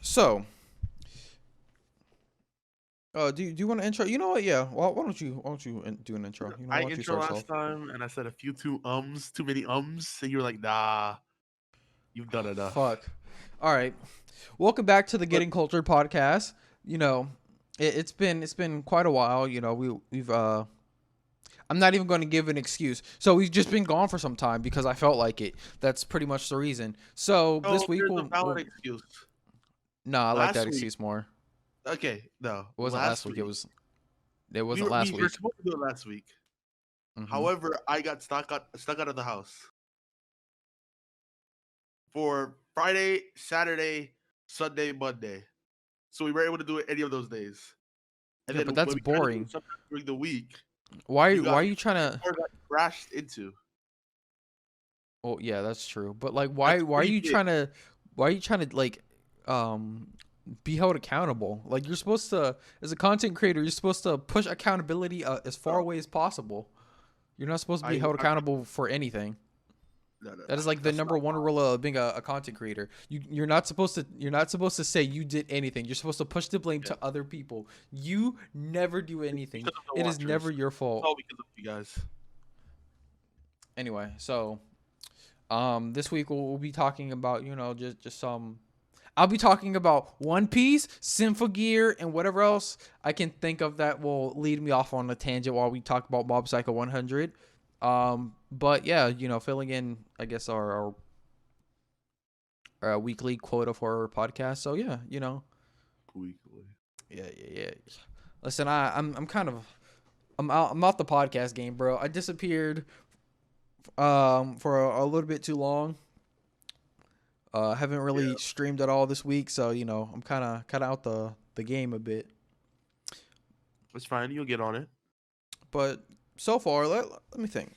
So, do you want to intro? You know what? Yeah. Why don't you do an intro? You know, I why don't you intro start us last off? time and I said a few too many ums, and you were like, nah, you've done enough. Fuck. All right. Welcome back to the But Getting Cultured podcast. You know, it's been quite a while. You know, we've. I'm not even going to give an excuse. So we've just been gone for some time because I felt like it. That's pretty much the reason. So oh, this week there's a we'll valid excuse. nah, I like that Last week, excuse more. okay, no, It wasn't last last week. It week was. It we wasn't were, last we were week. supposed to do it last week. Mm-hmm. However, I got stuck out of the house for Friday, Saturday, Sunday, Monday. So we were able to do it any of those days. And Yeah, then but when that's we tried to do boring. it sometime during the week, Why? you Why are got you trying your to? car got crashed into. Oh yeah, that's true. But like, That's why are pretty you big. trying to? Why are you trying to like, um, be held accountable? Like you're supposed to, as a content creator, you're supposed to push accountability as far No, away as possible. You're not supposed to be I, held I accountable for anything. no. That is like the That's number not one rule of being a content creator. You're not supposed to say you did anything. You're supposed to push the blame yeah. to other people. You never do It's anything. because of the It is never watchers. your It's fault. all because of you guys. Anyway, so this week we'll be talking about just some. I'll be talking about One Piece, Symphogear, and whatever else I can think of that will lead me off on a tangent while we talk about Mob Psycho 100. But yeah, filling in, I guess our weekly quota for our podcast. So yeah, Weekly. yeah. Listen, I'm kind of I'm out the podcast game, bro. I disappeared for a little bit too long. Haven't Yeah, really streamed at all this week, so I'm kind of out the game a bit. it's fine. You'll get on it. But so far, let me think.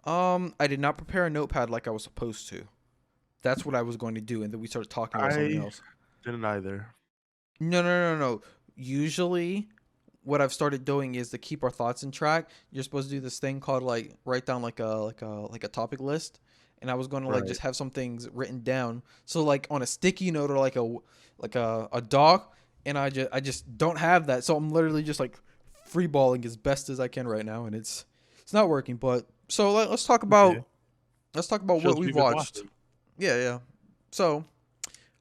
I did not prepare a notepad like I was supposed to. That's what I was going to do, and then we started talking about something I else. didn't either. No. Usually, what I've started doing is to keep our thoughts in track. You're supposed to do this thing called like write down like a topic list, and I was going to like Right. just have some things written down. So like on a sticky note or like a doc, and I just don't have that. So I'm literally just like freeballing as best as I can right now, and it's not working. But so let's talk Okay. about what Shows we've we've been watched. watching. Yeah. So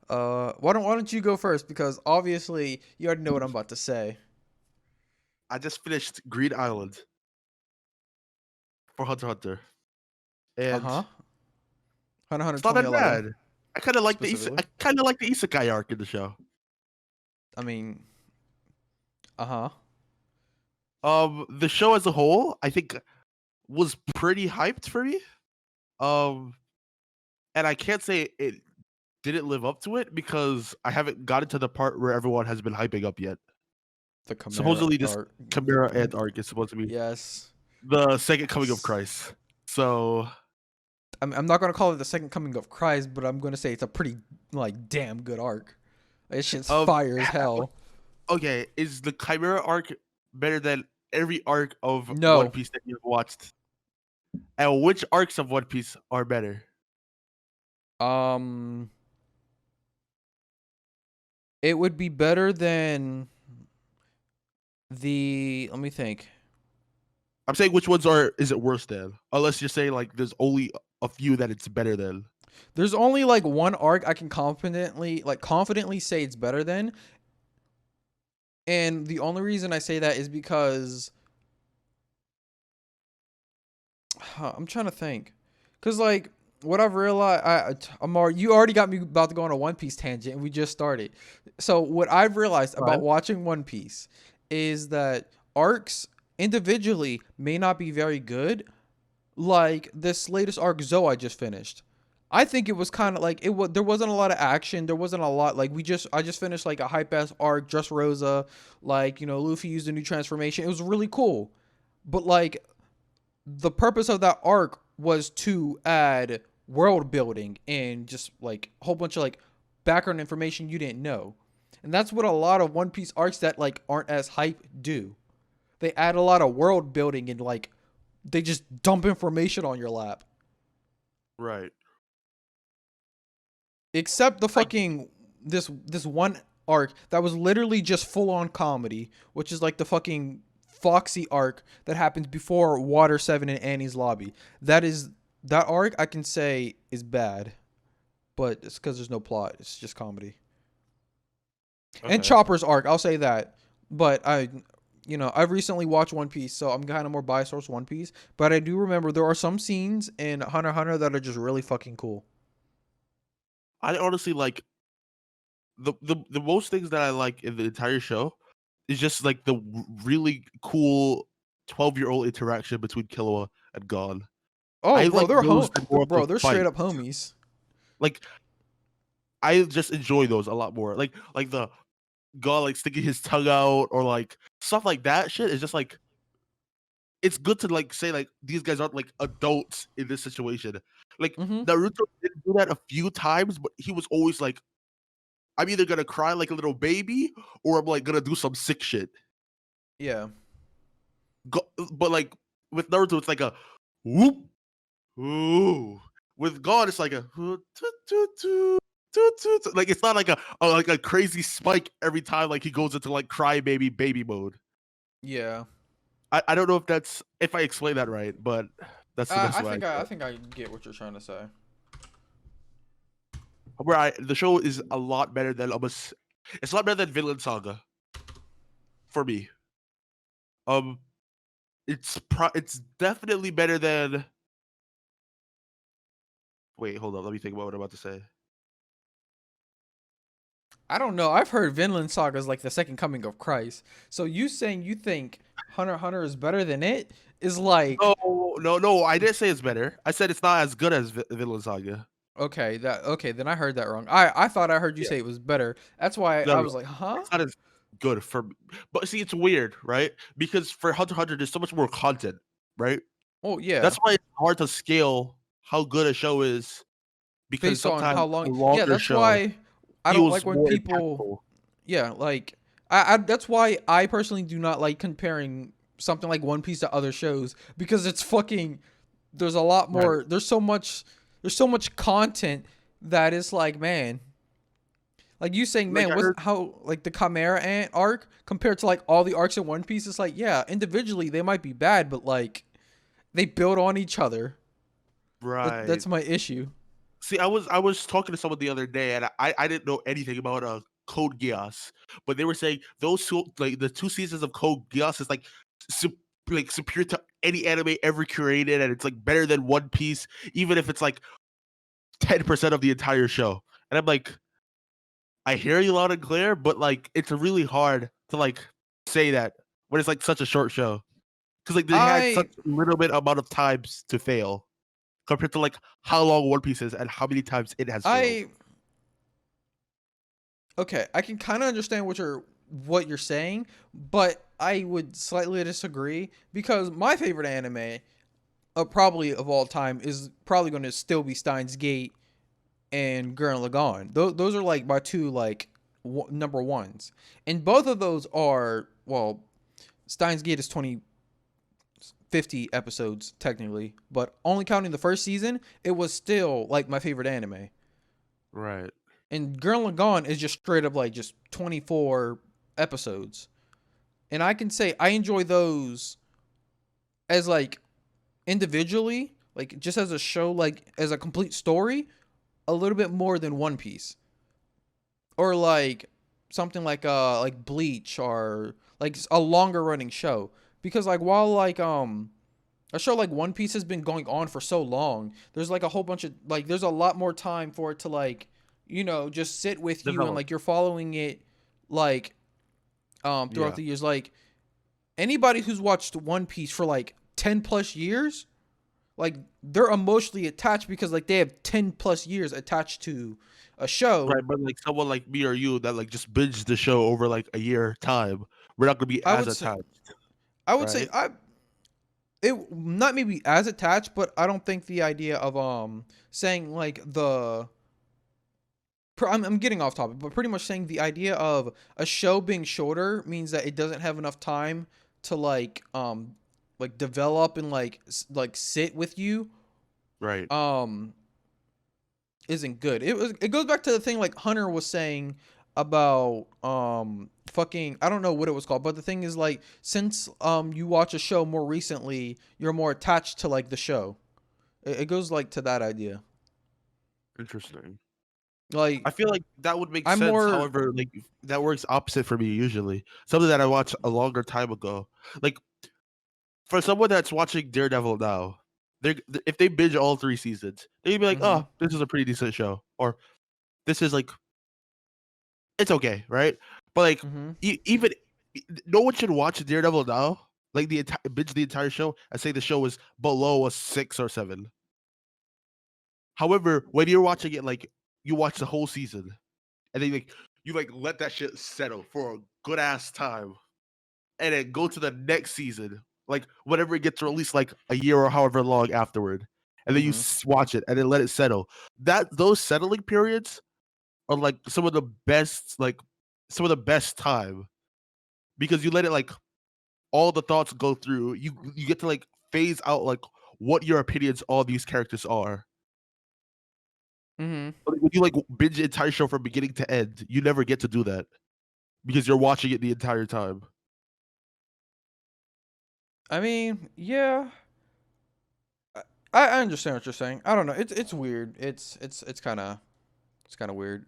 why don't you go first, because obviously you already know what I'm about to say. I just finished Green Island for Hunter x Hunter, Uh and huh. Hunter it's not 120 that 11 bad. I kind of like specifically. I kind of like the isekai arc in the show. I mean, uh huh. The show as a whole, I think, was pretty hyped for me. Um, and I can't say it didn't live up to it because I haven't gotten to the part where everyone has been hyping up yet. The Chimera Supposedly, this or Chimera Ant arc is supposed to be yes. the second coming of S- Christ. So, I'm not gonna call it the second coming of Christ, but I'm gonna say it's a pretty like damn good arc. This shit's um, fire as hell. okay, is the Chimera arc better than every arc of One No, Piece that you've watched? And which arcs of One Piece are better? um, it would be better than the. Let me think. I'm saying which ones are is it worse than? Unless you're saying like there's only a few that it's better than. There's only like one arc I can confidently say it's better than, and the only reason I say that is because I'm trying to think, cause like what I've realized, you already got me about to go on a One Piece tangent, and we just started. So what I've realized about Right. watching One Piece is that arcs individually may not be very good. Like this latest arc Zoe I just finished. I think it was kind of like it was. There wasn't a lot of action. There wasn't a lot like I just finished like a hype ass arc, Just Rosa, like Luffy used a new transformation. It was really cool, but like the purpose of that arc was to add world building and just like a whole bunch of like background information you didn't know. And that's what a lot of One Piece arcs that like aren't as hype do. They add a lot of world building and like they just dump information on your lap. Right. Except the Like fucking this one arc that was literally just full on comedy, which is like the fucking Foxy arc that happens before Water 7 and Annie's Lobby. That arc I can say is bad, but it's because there's no plot. It's just comedy. And Okay. Chopper's arc, I'll say that. But I've recently watched One Piece, so I'm kind of more biased towards One Piece. But I do remember there are some scenes in Hunter x Hunter that are just really fucking cool. I honestly like the most things that I like in the entire show is just like the really cool 12-year-old interaction between Killua and Gon. Oh, I bro, like those and more of the they're straight fight. up homies. Like I just enjoy those a lot more. Like the Gon like sticking his tongue out or like stuff like that shit is just like it's good to like say like these guys aren't like adults in this situation. Like Mm-hmm. Naruto did do that a few times, but he was always like, I'm either gonna cry like a little baby or I'm like gonna do some sick shit. Yeah. But like with Naruto, it's like a whoop, ooh. With God, it's like a toot, toot, toot, toot, toot. Like it's not like a crazy spike every time like he goes into like cry baby mode. Yeah. I don't know if I explain that right, but that's the best way I I can. think I get what you're trying to say. The show is a lot better than almost it's a lot better than Vinland Saga for me. Um, it's definitely better than. Wait, hold on. Let me think about what I'm about to say. I don't know. I've heard Vinland Saga is like the second coming of Christ. So you saying you think Hunter x Hunter is better than it is like No. I didn't say it's better. I said it's not as good as Vinland Saga. okay, then I heard that wrong. I thought I heard you Yeah. say it was better. That's why No, I no, was like, "Huh?" it's not as good for. But see, it's weird, right? Because for Hunter x Hunter, there's so much more content, right? Oh, yeah. That's why it's hard to scale how good a show is because Based on sometimes how a long. Yeah, longer that's show why I don't feels like when more people impactful. yeah, like that's why I personally do not like comparing something like One Piece to other shows because it's fucking there's a lot Right. more there's so much content that is like, man, like you saying, Like man, I what's heard how like the Chimera Ant arc compared to like all the arcs in One Piece, it's like, yeah, individually they might be bad, but like they build on each other. right. That's my issue. See, I was talking to someone the other day, and I didn't know anything about Code Geass, but they were saying those two like the two seasons of Code Geass is like like superior to any anime ever created, and it's like better than One Piece, even if it's like 10% of the entire show. And I'm like, I hear you loud and clear, but like it's really hard to like say that when it's like such a short show because like they had I such little bit amount of times to fail compared to like how long One Piece is and how many times it has failed. I okay, I can kind of understand what you're saying, but I would slightly disagree because my favorite anime, probably of all time, is probably going to still be Steins Gate and Gurren Lagann. Those are like my two like number ones, and both of those are well, Steins Gate is 50 episodes technically, but only counting the first season, it was still like my favorite anime. Right. And Gurren Lagann is just straight up like just 24 episodes. And I can say I enjoy those as like individually, like just as a show, like as a complete story, a little bit more than One Piece. Or like something like Bleach or like a longer running show. Because like while like a show like One Piece has been going on for so long, there's like a whole bunch of like there's a lot more time for it to like, just sit with you and Develop. like you're following it like throughout Yeah. the years. Like anybody who's watched One Piece for like 10 plus years, like they're emotionally attached because like they have 10 plus years attached to a show. Right. But like someone like me or you that like just binge the show over like a year time, we're not gonna be I as would say attached, I would say right? I it not maybe as attached, but I don't think the idea of saying like I'm getting off topic, but pretty much saying the idea of a show being shorter means that it doesn't have enough time to like develop and like sit with you. Right. Um isn't good. It goes back to the thing like Hunter was saying about fucking I don't know what it was called, but the thing is like since you watch a show more recently, you're more attached to like the show. It goes like to that idea. Interesting. Like I feel like that would make I'm sense. more However, like that works opposite for me usually. Something that I watched a longer time ago. Like for someone that's watching Daredevil now, they if they binge all 3 seasons, they'd be like, mhm "Oh, this is a pretty decent show," or "This is like it's okay," right? But like mhm even no one should watch Daredevil now, like the entire binge the entire show, and say the show is below a 6 or 7. However, when you're watching it, like you watch the whole season, and then like you like let that shit settle for a good ass time, and then go to the next season, like whenever it gets released, like a year or however long afterward, and then you mhm watch it and then let it settle. That those settling periods are like some of the best time because you let it like all the thoughts go through. You get to like phase out like what your opinions all these characters are. mhm. But like, when you like binge the entire show from beginning to end, you never get to do that because you're watching it the entire time. I mean, yeah. I, I understand what you're saying. I don't know. It's weird. It's kind of weird.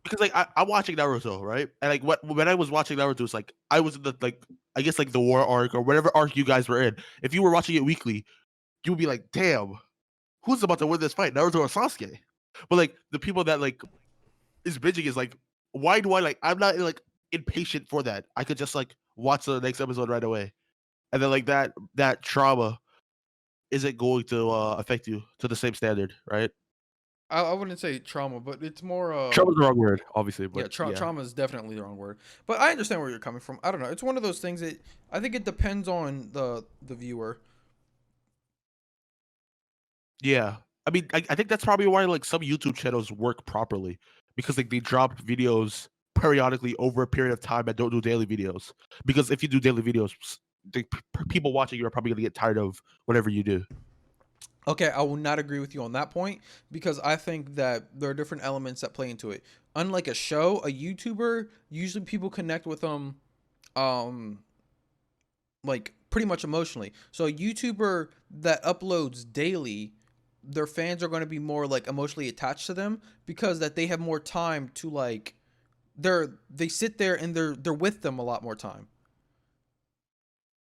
Because like I'm watching Naruto, right? And like when I was watching Naruto, it's like I was in the like I guess like the war arc or whatever arc you guys were in. If you were watching it weekly, you would be like, damn, who's about to win this fight, Naruto or Sasuke? But like the people that like is binging is like, why do I like? I'm not like impatient for that. I could just like watch the next episode right away, and then like that trauma isn't going to affect you to the same standard, right? I wouldn't say trauma, but it's more Trauma's the wrong word, obviously, but yeah, yeah, trauma is definitely the wrong word. But I understand where you're coming from. I don't know. It's one of those things that I think it depends on the viewer. yeah. I mean, I think that's probably why like some YouTube channels work properly because like they drop videos periodically over a period of time and don't do daily videos. Because if you do daily videos, people watching you are probably gonna get tired of whatever you do. Okay, I will not agree with you on that point because I think that there are different elements that play into it. Unlike a show, a YouTuber, usually people connect with them um like pretty much emotionally. So a YouTuber that uploads daily, their fans are going to be more like emotionally attached to them because that they have more time to like they sit there and they're with them a lot more time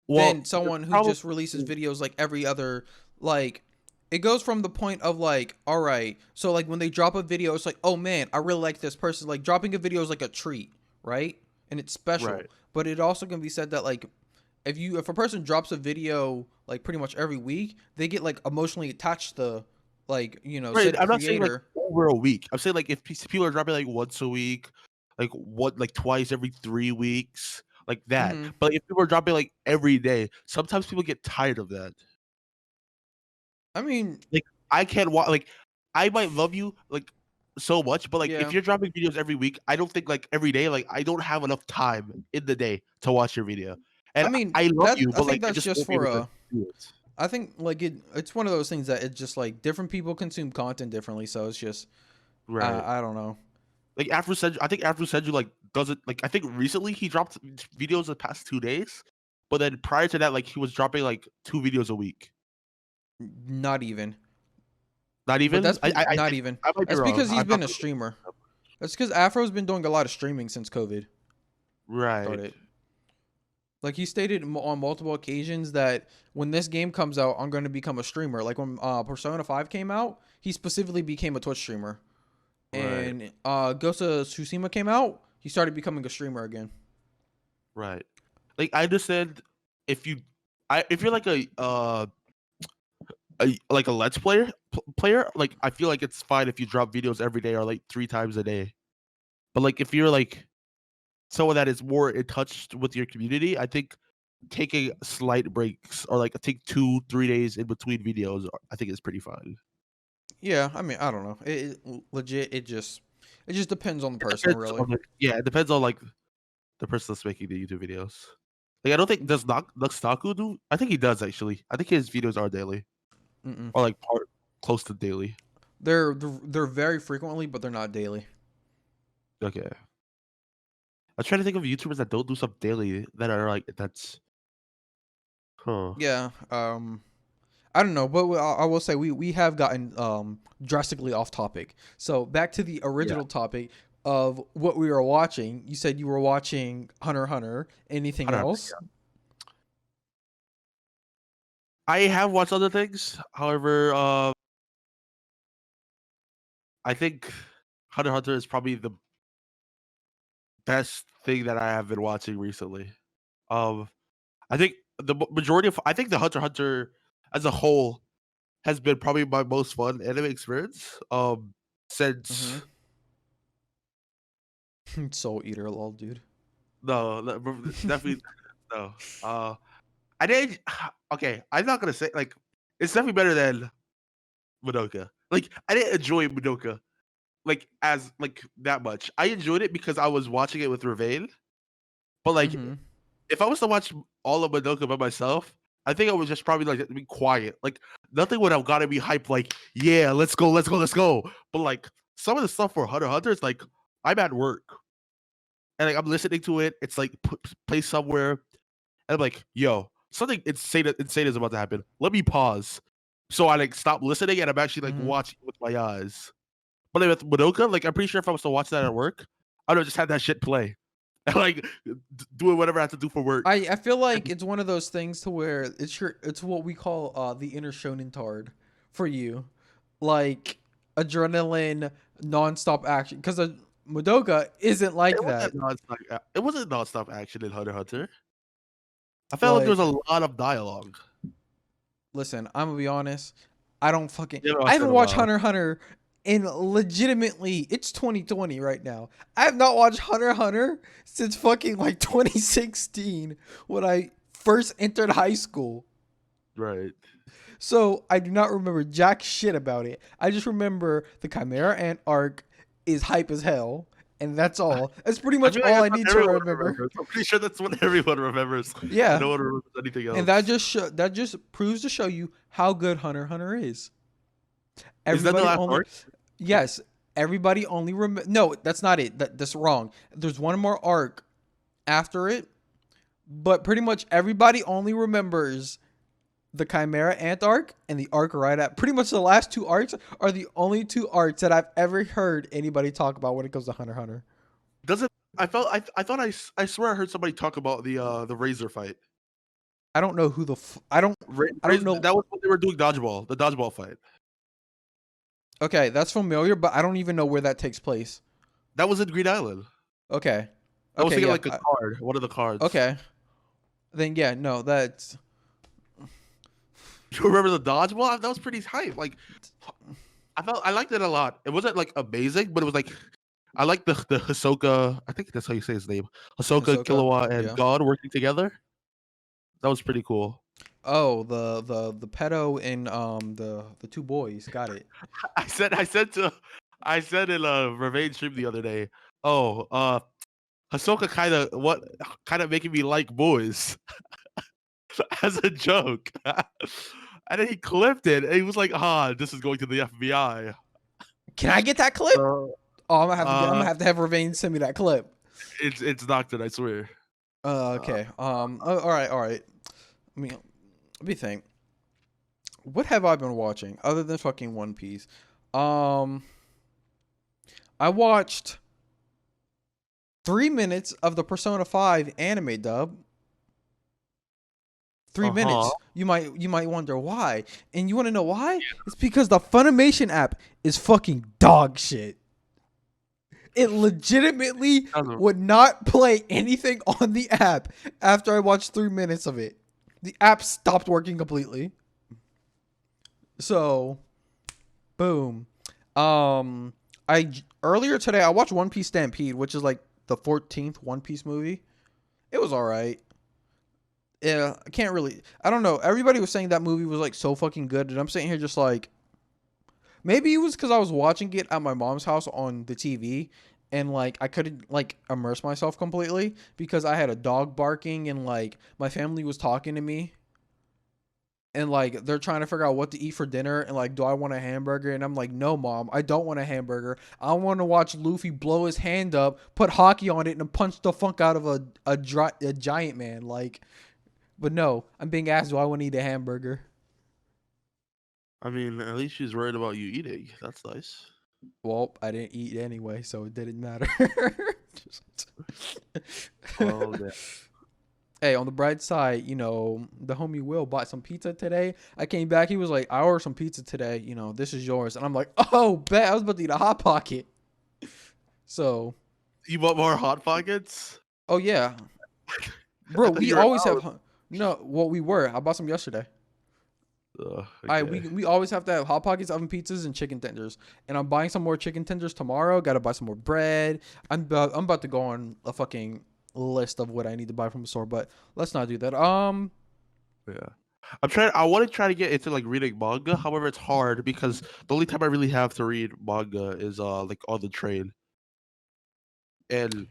than Well, the someone who problem just releases videos like every other like it goes from the point of like all right so like when they drop a video it's like oh man I really like this person like dropping a video is like a treat right and it's special right. but it also can be said that like if a person drops a video like pretty much every week they get like emotionally attached to like Right, said I'm not saying like creator. over a week. I'm saying like if people are dropping like once a week, like twice every 3 weeks, like that. Hmm. But if people are dropping like every day, sometimes people get tired of that. I mean, Like I can't watch. Like I might love you like so much, but like if yeah. you're dropping videos every week, I don't think like every day. Like I don't have enough time in the day to watch your video. I And mean I love that you, I but think like I that's just just won't be for able to do it. I think like it's one of those things that it's just like different people consume content differently so it's just Right. I don't know. Like Afro said, I think Afro said you like does it like I think recently he dropped videos the past 2 days, but then prior to that, like he was dropping like 2 videos a week. Not even. Not But even. not even. I might be That's wrong. because he's I'm not been a gonna look streamer. it up. That's because Afro's been doing a lot of streaming since COVID Right. started. Like he stated on multiple occasions that when this game comes out, I'm going to become a streamer. Like when Persona 5 came out, he specifically became a Twitch streamer. Right. And Ghost of Tsushima came out, he started becoming a streamer again. Right. Like I understand if you, if you're like a like a let's player, like I feel like it's fine if you drop videos every day or like 3 times a day. But like if you're like someone that is more in touch with your community, I think taking slight breaks or like take 2 3 days in between videos, I think is pretty fine. Yeah, I mean, I don't know. Legit, it just depends on the person, Depends really. on yeah, it depends on like the person that's making the YouTube videos. Like I don't think does not Naku do. I think he does actually. I think his videos are daily Mm-mm. or like part close to daily. They're very frequently, but they're not daily. Okay. I'm trying to think of YouTubers that don't do stuff daily that are like that's huh. Yeah. I don't know, but I will say we have gotten drastically off topic. So back to the Yeah. original topic of what we were watching. You said you were watching Hunter x Hunter. Anything Hunter x else? Hunter, yeah. I have watched other things. However, I think Hunter x Hunter is probably the best thing that I have been watching recently. Um, I think majority of I think the Hunter x Hunter as a whole has been probably my most fun anime experience. Since Mm-hmm. Soul Eater, lol, dude. no, definitely no. I did okay. I'm not gonna say like it's definitely better than Madoka. Like I didn't enjoy Madoka like as like that much. I enjoyed it because I was watching it with Ravain. But like Mm-hmm. if I was to watch all of Madoka by myself, I think I would just probably like be quiet. Like nothing would have got to be hyped. Like yeah, let's go, let's go, let's go. But like some of the stuff for Hunter x Hunter is like I'm at work and like I'm listening to it. It's like placed somewhere, and I'm like, yo, something insane is about to happen. Let me pause. So I like stop listening and I'm actually like Mm-hmm. watching with my eyes. But like, with Madoka, like I'm pretty sure if I was to watch that at work, I would have just had that shit play. And like doing whatever I have to do for work. I feel like And it's one of those things to where it's what we call the inner shonen tard for you, like adrenaline, nonstop action. Because Madoka isn't like that. it wasn't nonstop action in Hunter x Hunter. I felt like there was Like, a lot of dialogue. listen, I'm gonna be honest. I don't fucking. You know, I I said haven't a watched while. Hunter x Hunter in legitimately. It's 2020 right now. I have not watched Hunter x Hunter since fucking like 2016 when I first entered high school. Right. So I do not remember jack shit about it. I just remember the Chimera Ant arc is hype as hell, and that's all. That's pretty I much feel like all I that's what need to everyone remember. remembers. I'm pretty sure that's what everyone remembers, and Yeah, no one remembers anything and that else. just that just proves to show you how good Hunter x Hunter is. Is that the Everybody last only, arc? yes, everybody only No, that's not it. That's wrong. There's one more arc after it, but pretty much everybody only remembers the Chimera Ant arc and the arc right at pretty much the last two arcs are the only two arcs that I've ever heard anybody talk about when it comes to Hunter x Hunter. Does it? I thought I swear I heard somebody talk about the Razor fight. I don't know who the I don't know. That was when they were doing dodgeball, the dodgeball fight. Okay, that's familiar, but I don't even know where that takes place. That was in Green Island. Okay, I was okay, thinking yeah, like a card, one of the cards. okay. Then yeah, no, that's You remember the dodgeball? That was pretty hype. Like I liked it a lot. It wasn't like amazing, but it was like I like the Hisoka. I think that's how you say his name. Hisoka, Hisoka. Killua, and Yeah. God working together. That was pretty cool. Oh, the pedo and the two boys. Got it. I said in a Revenge stream the other day. Oh, Hisoka kind of making me like boys as a joke. And then he clipped it and he was like, this is going to the FBI. Can I get that clip? Uh, Oh, I'm gonna uh have to have Ravane send me that clip. it's doctored, I swear. Uh, Okay. All right. All right. I mean, let me think. What have I been watching other than fucking One Piece? Um, I watched 3 minutes of the Persona 5 anime dub. 3 minutes. uh-huh. You might wonder why, and you want to know why? It's because the Funimation app is fucking dog shit. It legitimately would not play anything on the app after I watched 3 minutes of it. The app stopped working completely. So, boom. I earlier today I watched One Piece Stampede, which is like the 14th One Piece movie. It was all right. Yeah, I can't really. I don't know. Everybody was saying that movie was like so fucking good, and I'm sitting here just like, maybe it was because I was watching it at my mom's house on the TV, and like I couldn't like immerse myself completely because I had a dog barking and like my family was talking to me. and like they're trying to figure out what to eat for dinner, and like, do I want a hamburger? And I'm like, no, mom, I don't want a hamburger. I want to watch Luffy blow his hand up, put hockey on it, and punch the funk out of a giant man. Like, but no, I'm being asked, do I want to eat a hamburger? I mean, at least she's worried about you eating. That's nice. Well, I didn't eat anyway, so it didn't matter. Oh, yeah. Hey, on the bright side, the homie Will bought some pizza today. I came back, he was like, I ordered some pizza today, this is yours. And I'm like, oh, bet, I was about to eat a Hot Pocket. So, You bought more Hot Pockets? oh yeah. I Bro, thought we you were always out. have, no, well, we were. I bought some yesterday. I Okay. we always have to have Hot Pockets, oven pizzas, and chicken tenders. And I'm buying some more chicken tenders tomorrow. Got to buy some more bread. I'm about to go on a fucking list of what I need to buy from the store, but let's not do that. Yeah. I want to try to get into like reading manga. However, it's hard because the only time I really have to read manga is like on the train. And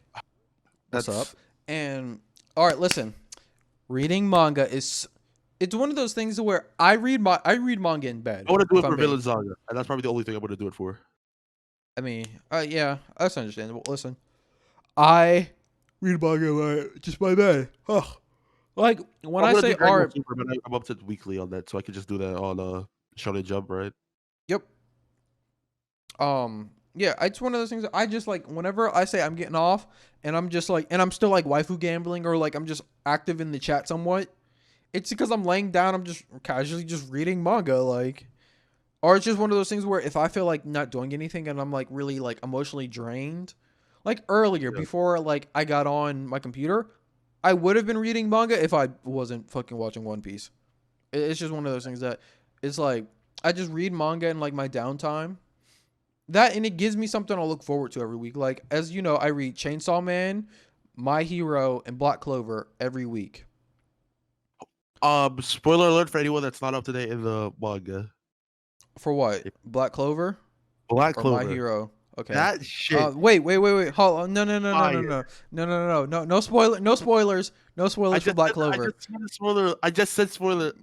What's up? that's And all right, listen. Reading manga is it's one of those things where I read manga in bed. I want to do If it I'm for being, Villain Saga, and that's probably the only thing I'm going to do it for. I mean, yeah, that's understandable. Listen, I read manga just my bed. Ugh. Like when I'm I going to say do Dragon Ball art, Super, but I'm up to weekly on that, so I can just do that on Shonen Jump, right? yep. Yeah, it's one of those things that I just like whenever I say I'm getting off and I'm just like and I'm still like waifu gambling or like I'm just active in the chat somewhat. It's because I'm laying down, I'm just casually just reading manga, like, or it's just one of those things where if I feel like not doing anything and I'm like really like emotionally drained, like earlier Yeah. before like I got on my computer, I would have been reading manga if I wasn't fucking watching One Piece. It's just one of those things that it's like I just read manga in like my downtime. That and it gives me something to look forward to every week. Like as you know, I read Chainsaw Man, My Hero, and Black Clover every week. Spoiler alert for anyone that's not up to date in the manga. For what? Black Clover Black or My Clover. Hero? Okay. That shit Wait. Hold on. No, no, no, no, no, fire. no, no, no, no, no, no spoiler, no spoilers, no spoilers for Black Clover. I just said spoiler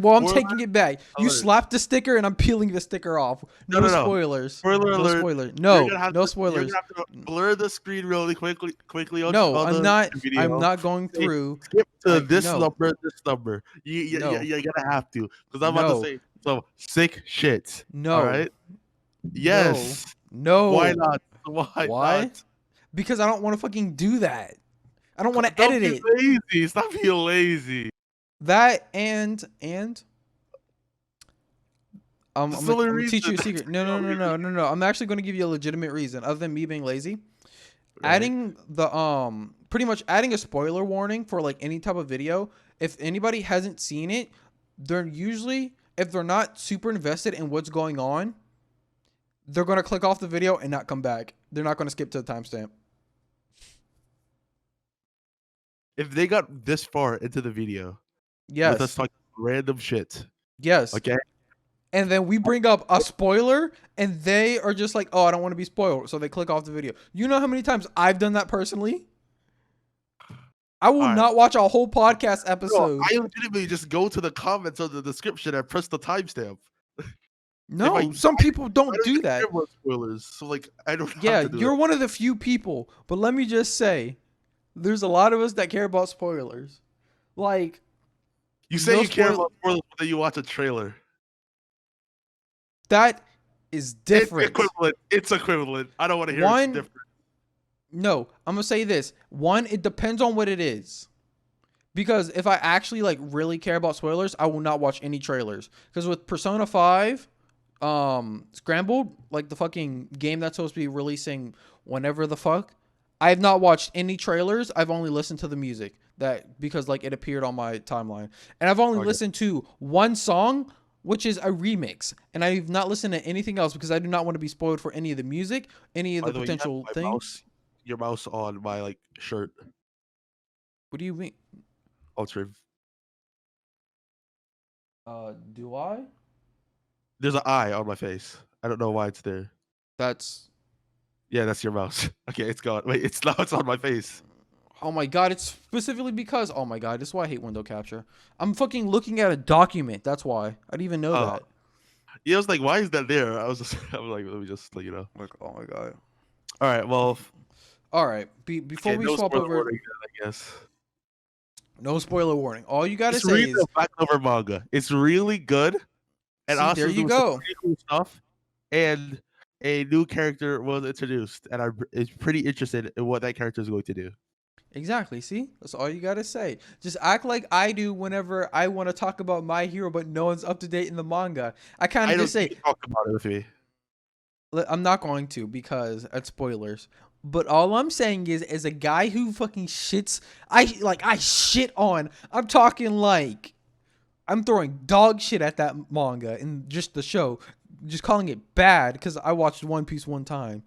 Well, I'm spoiler taking it back. You alert. slapped the sticker, and I'm peeling the sticker off. No, No no, no. spoilers. Spoiler No alert. spoiler. No, no You're spoilers. gonna have to blur the screen really quickly No, on I'm the not. I'm video. not going Say through. skip to I this no, number, this number. no, You're gonna have to because I'm about to no, say some sick shit. All no, right. no, Yes. Why no. not? Why Why? not? Because I don't want to fucking do that. I don't want to Don't edit be it. lazy. Stop being lazy. That and That's I'm the gonna, only I'm gonna reason. teach you a That's secret. No, the no, only no, no, no, reason. no. I'm actually gonna give you a legitimate reason other than me being lazy. Right. Adding the pretty much adding a spoiler warning for like any type of video. If anybody hasn't seen it, they're usually if they're not super invested in what's going on, they're gonna click off the video and not come back. They're not gonna skip to the timestamp. If they got this far into the video with us Yes, talking random shit, yes. okay? And then we bring up a spoiler, and they are just like, "Oh, I don't want to be spoiled," so they click off the video. You know how many times I've done that personally? I will All right. not watch a whole podcast Bro, episode. I legitimately just go to the comments of the description and press the timestamp. If No, some people I don't don't do even that. care about spoilers, so like I don't have Yeah, to do you're that. one of the few people, but let me just say, there's a lot of us that care about spoilers. Like, You say no you care spoil. about spoilers, but then you watch a trailer. That is It's different. equivalent. It's equivalent. I don't want to hear it's One, different. no, I'm gonna say this. One, it depends on what it is. Because if I actually like really care about spoilers, I will not watch any trailers. Because with Persona 5, Scrambled, like the fucking game that's supposed to be releasing whenever the fuck, I have not watched any trailers. I've only listened to the music that because like it appeared on my timeline. And I've only Okay. listened to one song, which is a remix. And I've not listened to anything else because I do not want to be spoiled for any of the music, any of By the the way, you have potential my things. mouse, your mouse on my like shirt. What do you mean? Oh, trim. Do I? There's an eye on my face. I don't know why it's there. That's Yeah, that's your mouse. Okay, it's gone. Wait, it's now it's on my face. Oh my god, it's specifically because. Oh my god, this is why I hate window capture. I'm fucking looking at a document. That's why. I didn't even know Oh, that. yeah. I was like, why is that there? I was just, I'm like, let me just, like, Like, oh my god. All right, well, All right. Before okay, we no swap spoiler over, warning, then, I guess. no spoiler warning. All you gotta Just say read the is, back cover manga. It's really good, and see, there also you doing some go. pretty cool stuff. And a new character was introduced, and I'm is pretty interested in what that character is going to do. Exactly. See, that's all you gotta say. Just act like I do whenever I want to talk about My Hero, but no one's up to date in the manga. I kind I of just don't. You say, can talk about it with me. I'm not going to because that's spoilers. But all I'm saying is, as a guy who fucking shits, I shit on. I'm talking like I'm throwing dog shit at that manga and just the show, just calling it bad because I watched One Piece one time.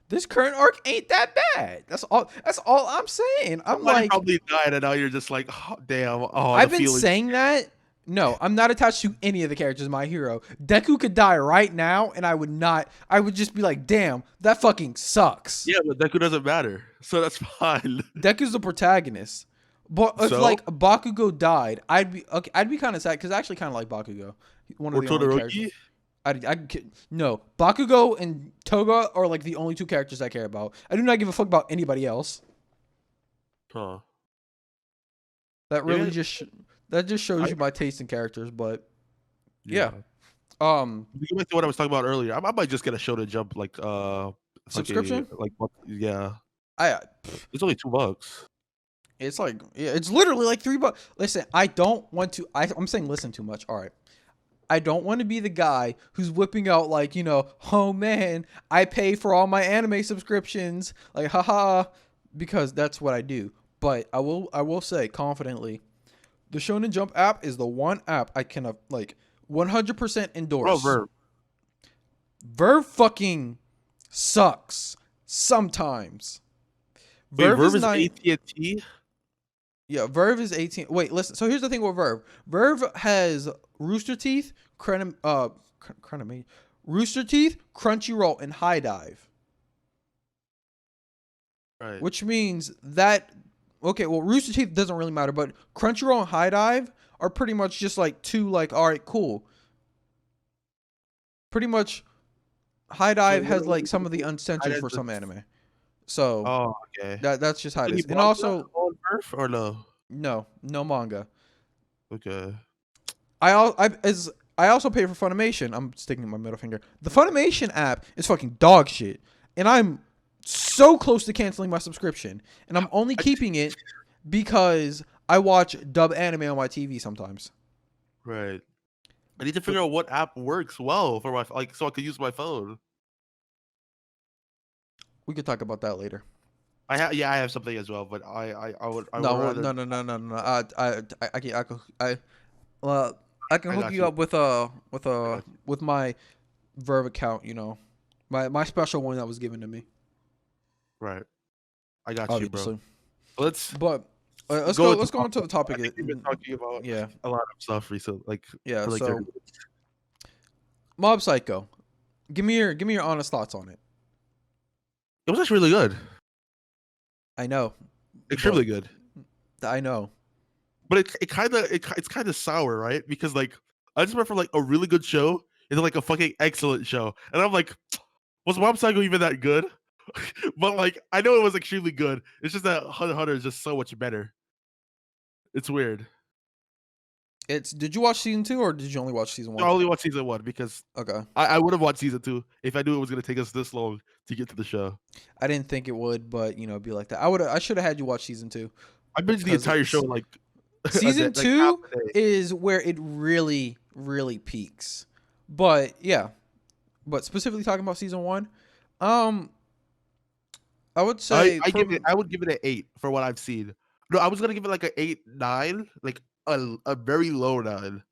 This current arc ain't that bad. That's all. That's all I'm saying. I'm Somebody like, probably died, and now you're just like, oh, damn. Oh, the I've been feeling. saying that. No, I'm not attached to any of the characters in My Hero. Deku could die right now, and I would not. I would just be like, damn, that fucking sucks. Yeah, but Deku doesn't matter, so that's fine. Deku's the protagonist. But if So, like Bakugo died, I'd be okay. I'd be kind of sad because I actually kind of like Bakugo. One of or the only characters. Todoroki. No, Bakugo and Toga are like the only two characters I care about. I do not give a fuck about anybody else. Huh. That really Maybe just that just shows I, you my taste in characters. But yeah. yeah, um, Going back to what I was talking about earlier, I might just get a show to jump like fucking subscription. like what? Yeah, I it's only $2. It's like yeah, it's literally like $3. Listen, I don't want to. I'm saying listen too much. All right. I don't want to be the guy who's whipping out like, oh man, I pay for all my anime subscriptions, like haha, because that's what I do. But I will say confidently, the Shonen Jump app is the one app I can like 100% Bro, endorse. Verb. Verve fucking sucks sometimes. Wait, Verve Verb is is not. AT&T? Yeah, Verve is 18. Wait, listen. So here's the thing with Verve. Verve has Rooster Teeth, Rooster Teeth, Crunchyroll, and High Dive, Right. which means that okay, well, Rooster Teeth doesn't really matter, but Crunchyroll and High Dive are pretty much just like two like all right, cool. Pretty much, High So Dive what has are like we some of the doing? I uncensored did for the some anime. So Oh, okay. that's just how it Any is. And manga also, on Verb or no? no manga. Okay. I also pay for Funimation. I'm sticking my middle finger. The Funimation app is fucking dog shit, and I'm so close to canceling my subscription. And I'm only keeping it because I watch dub anime on my TV sometimes. Right. I need to But figure out what app works well for my like so I can use my phone. we could talk about that later. I have something as well, but I would No, rather. no, no, no, no, no. Well, I can I hook got you you. up I got you. with my Verve account. My special one that was given to me, Right. I got you, bro. obviously. Let's But let's go go. into Let's go into the I topic. think we've been talking about Yeah, a lot of stuff recently, like yeah. for like 30 So minutes. Mob Psycho. Give me your honest thoughts on it. It was actually really good. I know, Extremely but good. I know. But it's kind of sour, right? Because like I just went from like a really good show into like a fucking excellent show, and I'm like, was Mob Psycho even that good? But like I know it was extremely good. It's just that Hunter x Hunter is just so much better. It's weird. Did you watch season 2 or did you only watch season I 1? only watched season one because Okay. I would have watched season two if I knew it was gonna take us this long to get to the show. I didn't think it would, but it'd be like that. I should have had you watch season 2 I binged the because entire show in like a day, season like half 2 a day. is where it really really peaks. But yeah, but specifically talking about season 1, um I would say I would give it an 8 for what I've seen. No, I was gonna give it like an 8, 9, like a very low 9.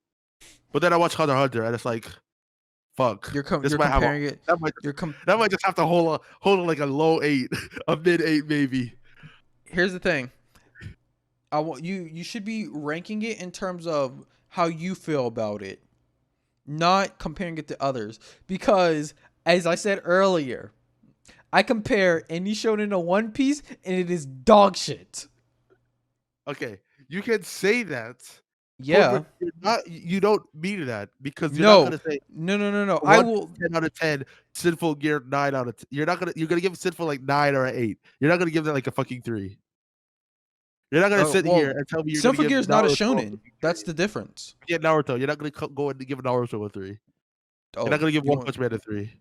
But then I watched Hunter x Hunter and it's like, fuck, this you're might have a comparing it that might you're that might just have to hold like a low 8, a mid 8 maybe. here's the thing. I want you should be ranking it in terms of how you feel about it, not comparing it to others. Because as I said earlier, I compare any shonen to One Piece, and it is dog shit. Okay, you can say that, Yeah. but you're not. You don't mean that because you're not No. gonna say No. No. No. No. I One Piece will. 10 out of 10, Sinful Gear 9 out of 10. You're not gonna. You're gonna give Sinful like 9 or 8. You're not gonna give that like a fucking 3. You're not gonna sit here Well, and tell me you're gonna Symphogear give is not a Naruto a shonen. fucking That's 3. the difference. Yeah, Naruto. You're not gonna go and give Naruto a 3. You're not Oh, gonna give you One want Punch Man a 3.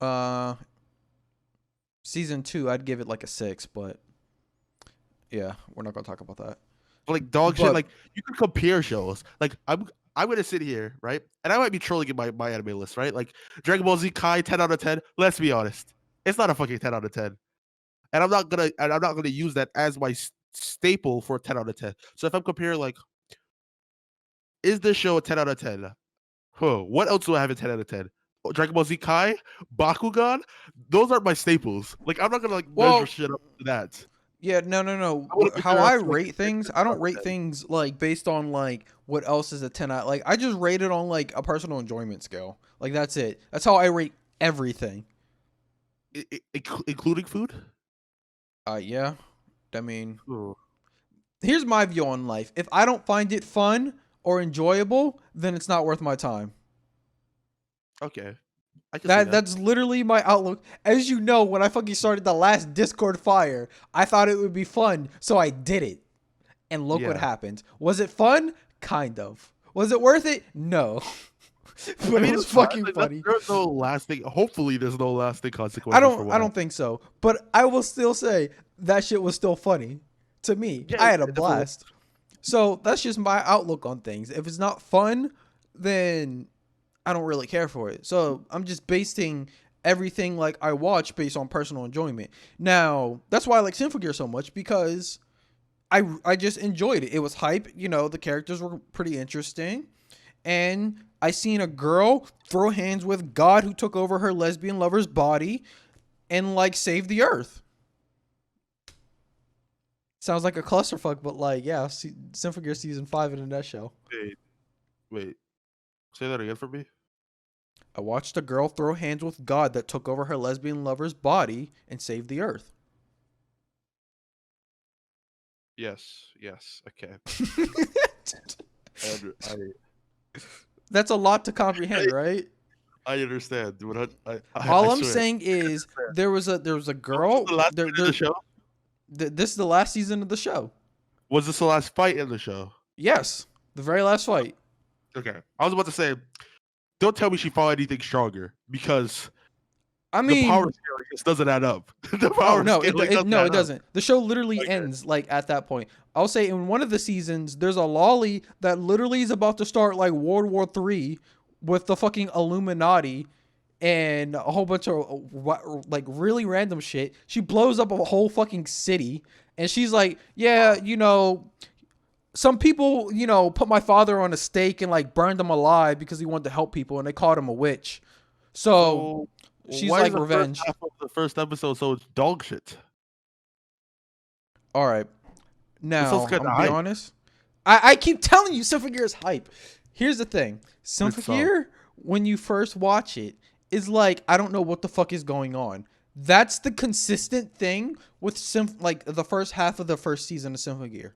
uh season 2? I'd give it like a 6, but yeah, we're not gonna talk about that. Like dog shit. But Like you can compare shows. Like I'm gonna sit here, right? And I might be trolling in my anime list, right? Like Dragon Ball Z Kai 10 out of 10. Let's be honest, it's not a fucking 10 out of 10. And I'm not gonna use that as my staple for 10 out of 10. So if I'm comparing, like, is this show a 10 out of 10? Huh, what else do I have in 10 out of 10? Dragon Ball Z Kai, Bakugan, those are my staples. Like I'm not gonna like measure well, shit up to that. yeah, no, no, no. I want to How measure I up to like rate a 10 things, I out don't of rate 10. things like based on like what else is a 10 out. Like I just rate it on like a personal enjoyment scale. Like that's it. That's how I rate everything. Including food. Yeah. I mean, Oh, here's my view on life. If I don't find it fun or enjoyable, then it's not worth my time. okay, I can see that. That's literally my outlook. As you know, when I fucking started the last Discord fire, I thought it would be fun, so I did it. And look what Yeah, happened. Was it fun? Kind of. Was it worth it? No. I But it mean was it's fine. fucking Like funny. there's no lasting. Hopefully, there's no lasting consequences for I what don't happened. think so. But I will still say that shit was still funny to me. Yeah, I had a it definitely. blast. So that's just my outlook on things. If it's not fun, then I don't really care for it. So I'm just basing everything like I watch based on personal enjoyment. Now, that's why I like Symphogear so much because I just enjoyed it. It was hype, the characters were pretty interesting. And I seen a girl throw hands with God who took over her lesbian lover's body and like save the earth. Sounds like a clusterfuck, but like, yeah, Symphogear season 5 in a nutshell. Wait, wait. Say that again for me. I watched a girl throw hands with God that took over her lesbian lover's body and saved the earth. Yes, yes. Okay. I That's a lot to comprehend, right? I understand. I All I'm swear. saying is there was a So this is girl the last there season of the there show. this is the last season of the show. Was this the last fight in the show? Yes, the very last fight. Okay. I was about to say, don't tell me she fought anything stronger because I the power mean, scaling just doesn't add up. The oh power no, scaling doesn't no, add it up. doesn't. The show literally Okay. ends like at that point. I'll say in one of the seasons, there's a lolly that literally is about to start like World War III with the fucking Illuminati and a whole bunch of like really random shit. She blows up a whole fucking city, and she's like, "Yeah, some people, put my father on a stake and like burned him alive because he wanted to help people, and they called him a witch." So So she's why is like the first revenge. half of the first episode so dog shit? All right. This sounds Now, kind I'm of gonna be hype. honest. I keep telling you, Symphogear is hype. Here's the thing, It's Symphogear, when you first watch it, is like I don't know what the fuck is going on. That's the consistent thing with like the first half of the first season of Symphogear.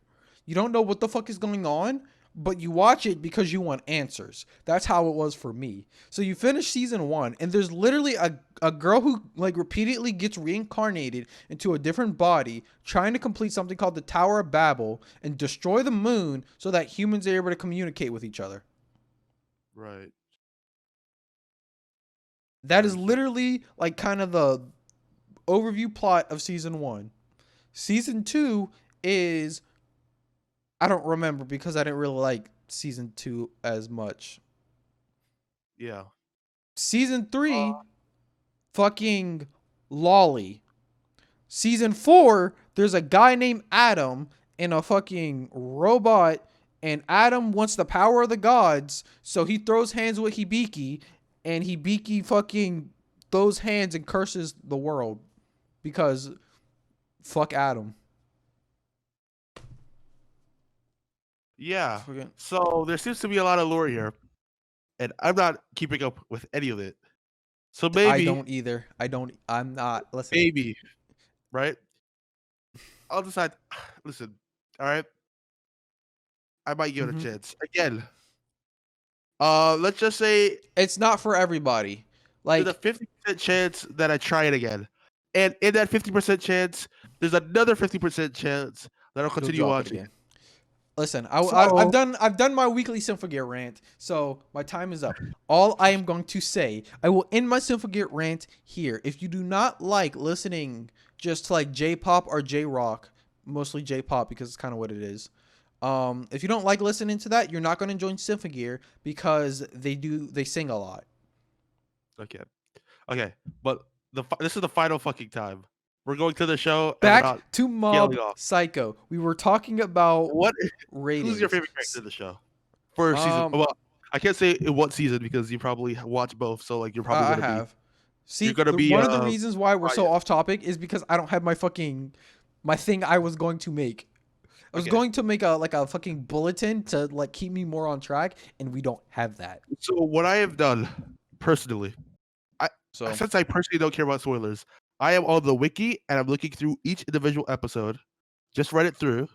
You don't know what the fuck is going on, but you watch it because you want answers. That's how it was for me. So you finish season 1, and there's literally a girl who like repeatedly gets reincarnated into a different body trying to complete something called the Tower of Babel and destroy the moon so that humans are able to communicate with each other. right. That is Understood. literally like kind of the overview plot of season 1. Season 2 is I don't remember because I didn't really like season 2 as much. Yeah. Season Uh, 3, fucking lolly. Season 4, there's a guy named Adam and a fucking robot, and Adam wants the power of the gods, so he throws hands with Hibiki, and Hibiki fucking throws hands and curses the world because fuck Adam. yeah. Fucking- So there seems to be a lot of lore here, and I'm not keeping up with any of it. So I maybe, don't either. I don't. I'm not. Listen. maybe, right? I'll decide. Listen, all right. I might give it a Hmm. chance again. Let's just say It's not for everybody. there's a Like, 50% chance that I try it again, and in that 50% chance, there's another 50% chance that I'll you'll continue drop it watching. again. Listen, So I've done my weekly Symphogear rant, so my time is up. All I am going to say, I will end my Symphogear rant here. If you do not like listening just to like J-pop or J-rock, mostly J-pop because it's kind of what it is. If you don't like listening to that, you're not going to join Symphogear because they sing a lot. okay, okay, but this is the final fucking time. We're going to the show, and we're Back not to scaling Mob off. Psycho. We were talking about What? Who's your ratings. favorite character in the show for season? Um, Well, I can't say in what season because you probably watch both. So like I have. you're See, gonna be one of the reasons why we're so Ryan. off topic is because I don't have my thing I was going to make. I was Okay. going to make a fucking bulletin to like keep me more on track, and we don't have that. So what I have done personally, I So since I personally don't care about spoilers, I am on the wiki and I'm looking through each individual episode, just read it through,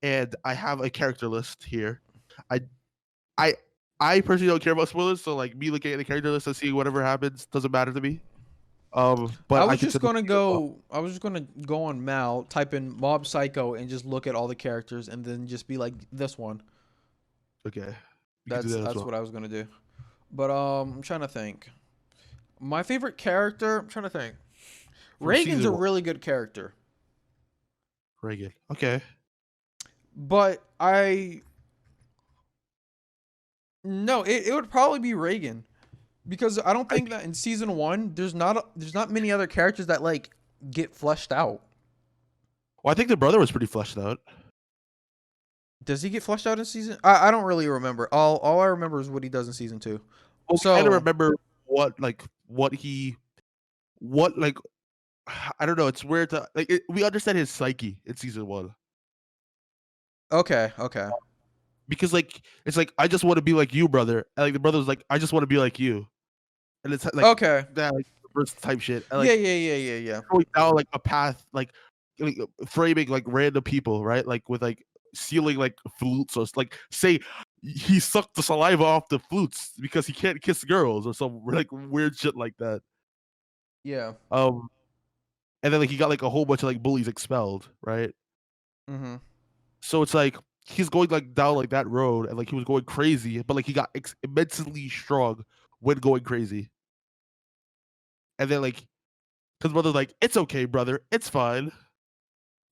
and I have a character list here. I I I personally don't care about spoilers, so like me looking at the character list and seeing whatever happens doesn't matter to me. But I can send it to you as well. I was just gonna go on Mal, type in Mob Psycho, and just look at all the characters, and then just be like this one. Okay, you can do that as That's well what I was gonna do. But I'm trying to think. My favorite character. I'm trying to think. for Reagan's season a one. really good character. Reagan. Okay. But I no, it would probably be Reagan because I don't I think that in season one there's not many other characters that like get fleshed out. Well, I think the brother was pretty fleshed out. Does he get fleshed out in season? I don't really remember. All I remember is what he does in season two. Well, we kind of So remember what like I don't know. It's weird to like we understand his psyche in season one okay, because like it's like I just want to be like you, brother. And like the brother's like I just want to be like you, and it's like okay, that like reverse type shit. And yeah, like yeah, yeah, yeah, yeah, going down like a path like framing like random people, right? Like with like stealing like flutes or like say he sucked the saliva off the flutes because he can't kiss girls or some like weird shit like that. yeah. Um, and then like he got like a whole bunch of like bullies expelled, right? Mm-hmm. So it's like he's going like down like that road and like he was going crazy, but like he got immensely strong when going crazy. And then like his brother's like, "It's okay, brother, it's fine."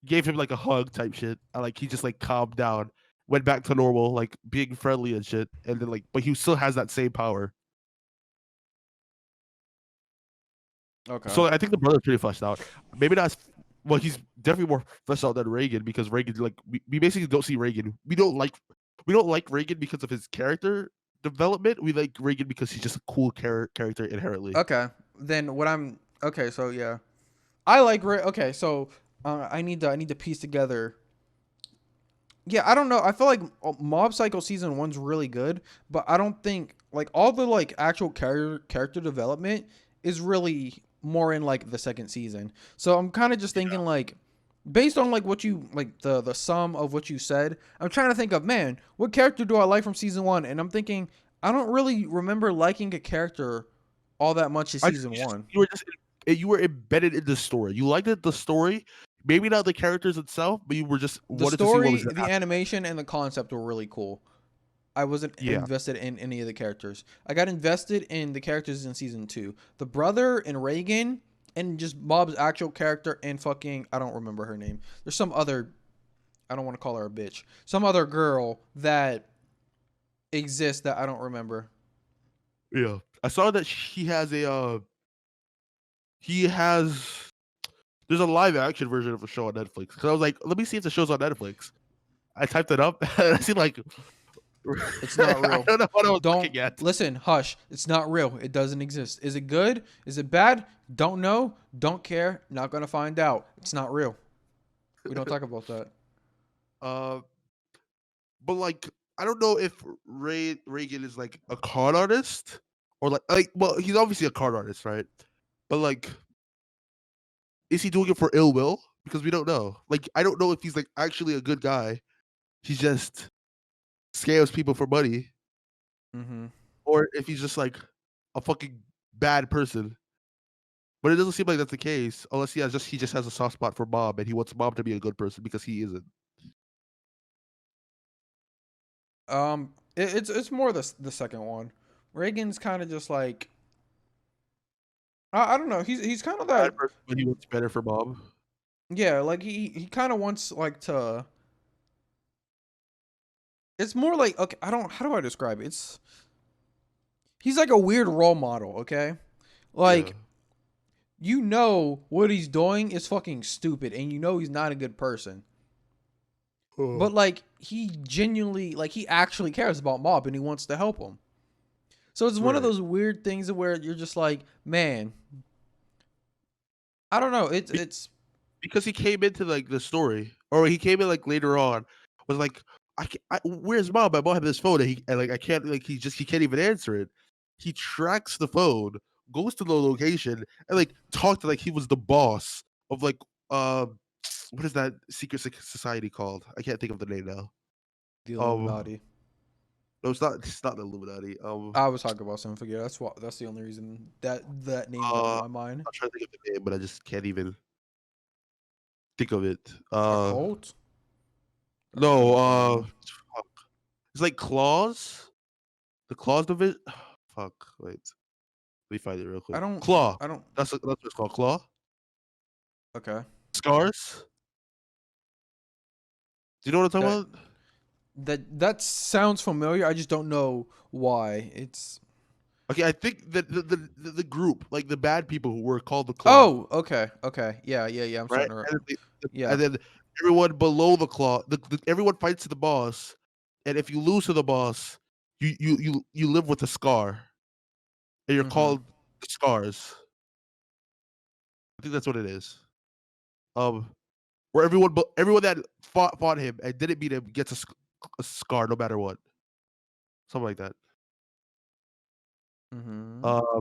Gave him like a hug type shit. And like he just like calmed down, went back to normal, like being friendly and shit. And then like, but he still has that same power. Okay. So I think the brother's pretty fleshed out. Maybe not. Well, he's definitely more fleshed out than Reagan because Reagan, like, we basically don't see Reagan. We don't like Reagan because of his character development. We like Reagan because he's just a cool character inherently. Okay. Then what I'm okay. So yeah, I like okay. So I need to piece together. Yeah, I don't know. I feel like Mob Psycho season one's really good, but I don't think like all the like actual character development is really more in like the second season. So I'm kind of just thinking like based on like what you like the sum of what you said, I'm trying to think of man, what character do I like from season one? And I'm thinking I don't really remember liking a character all that much in I season one. you were embedded in the story. You liked the story, maybe not the characters itself, but you were just The wanted to see what was story, gonna the happen. animation, and the concept were really cool. I wasn't Yeah, invested in any of the characters. I got invested in the characters in season two. The brother and Reagan and just Bob's actual character and fucking I don't remember her name. There's some other I don't want to call her a bitch. Some other girl that exists that I don't remember. yeah. I saw that he has there's a live action version of a show on Netflix. Because I was like, let me see if the show's on Netflix. I typed it up and I see like It's not I real. don't know what I was Don't looking at. listen, hush. It's not real. It doesn't exist. Is it good? Is it bad? Don't know. Don't care. Not gonna find out. It's not real. We don't talk about that. Uh, but like I don't know if Reagan is like a con artist or well, he's obviously a card artist, right? But like, is he doing it for ill will? Because we don't know. Like, I don't know if he's like actually a good guy. He just scams people for money, Mm-hmm. or if he's just like a fucking bad person. But it doesn't seem like that's the case, unless he just has a soft spot for Bob and he wants Bob to be a good person because he isn't. It's more the second one. Reagan's kind of just like I don't know. He's kind of Bad that. person, but he wants better for Bob. Yeah, like he kind of wants like to. It's more like okay. I don't. How do I describe it? It's he's like a weird role model. Okay, Yeah. like you know what he's doing is fucking stupid, and you know he's not a good person. Oh. But like he genuinely, like he actually cares about Mob and he wants to help him. So it's one of Right. those weird things where you're just like, man, I don't know. Be- It's Because he came into like the story, or he came in like later on, was like, where's Mom? I bought him this phone, and like I can't like he can't even answer it. He tracks the phone, goes to the location, and like talked to like he was the boss of like what is that secret society called? I can't think of the name now. the Um, Illuminati. no, it's not. It's not the Illuminati. I was talking about something. Forget. That's the only reason that name got in my mind. I'm trying to think of the name, but I just can't even think of it. A cult. That's a No. weird name. Fuck. It's like Claws. The Claws division. Fuck. Wait. Let me find it real I quick. don't. Claw. I don't. That's what it's called. Claw. Okay. Scars. Do you know what I'm That talking about? that sounds familiar. I just don't know why. It's Okay, I think that the group, like the bad people who were called the Claw, oh, okay, okay, yeah, yeah, yeah. I'm right? starting to. And Yeah. then everyone below the Claw, everyone fights to the boss, and if you lose to the boss, you live with a scar, and you're Mm-hmm. called the Scars. I think that's what it is. Um, where everyone that fought him and didn't beat him gets a scar no matter what, something like that. Mm-hmm. Uh,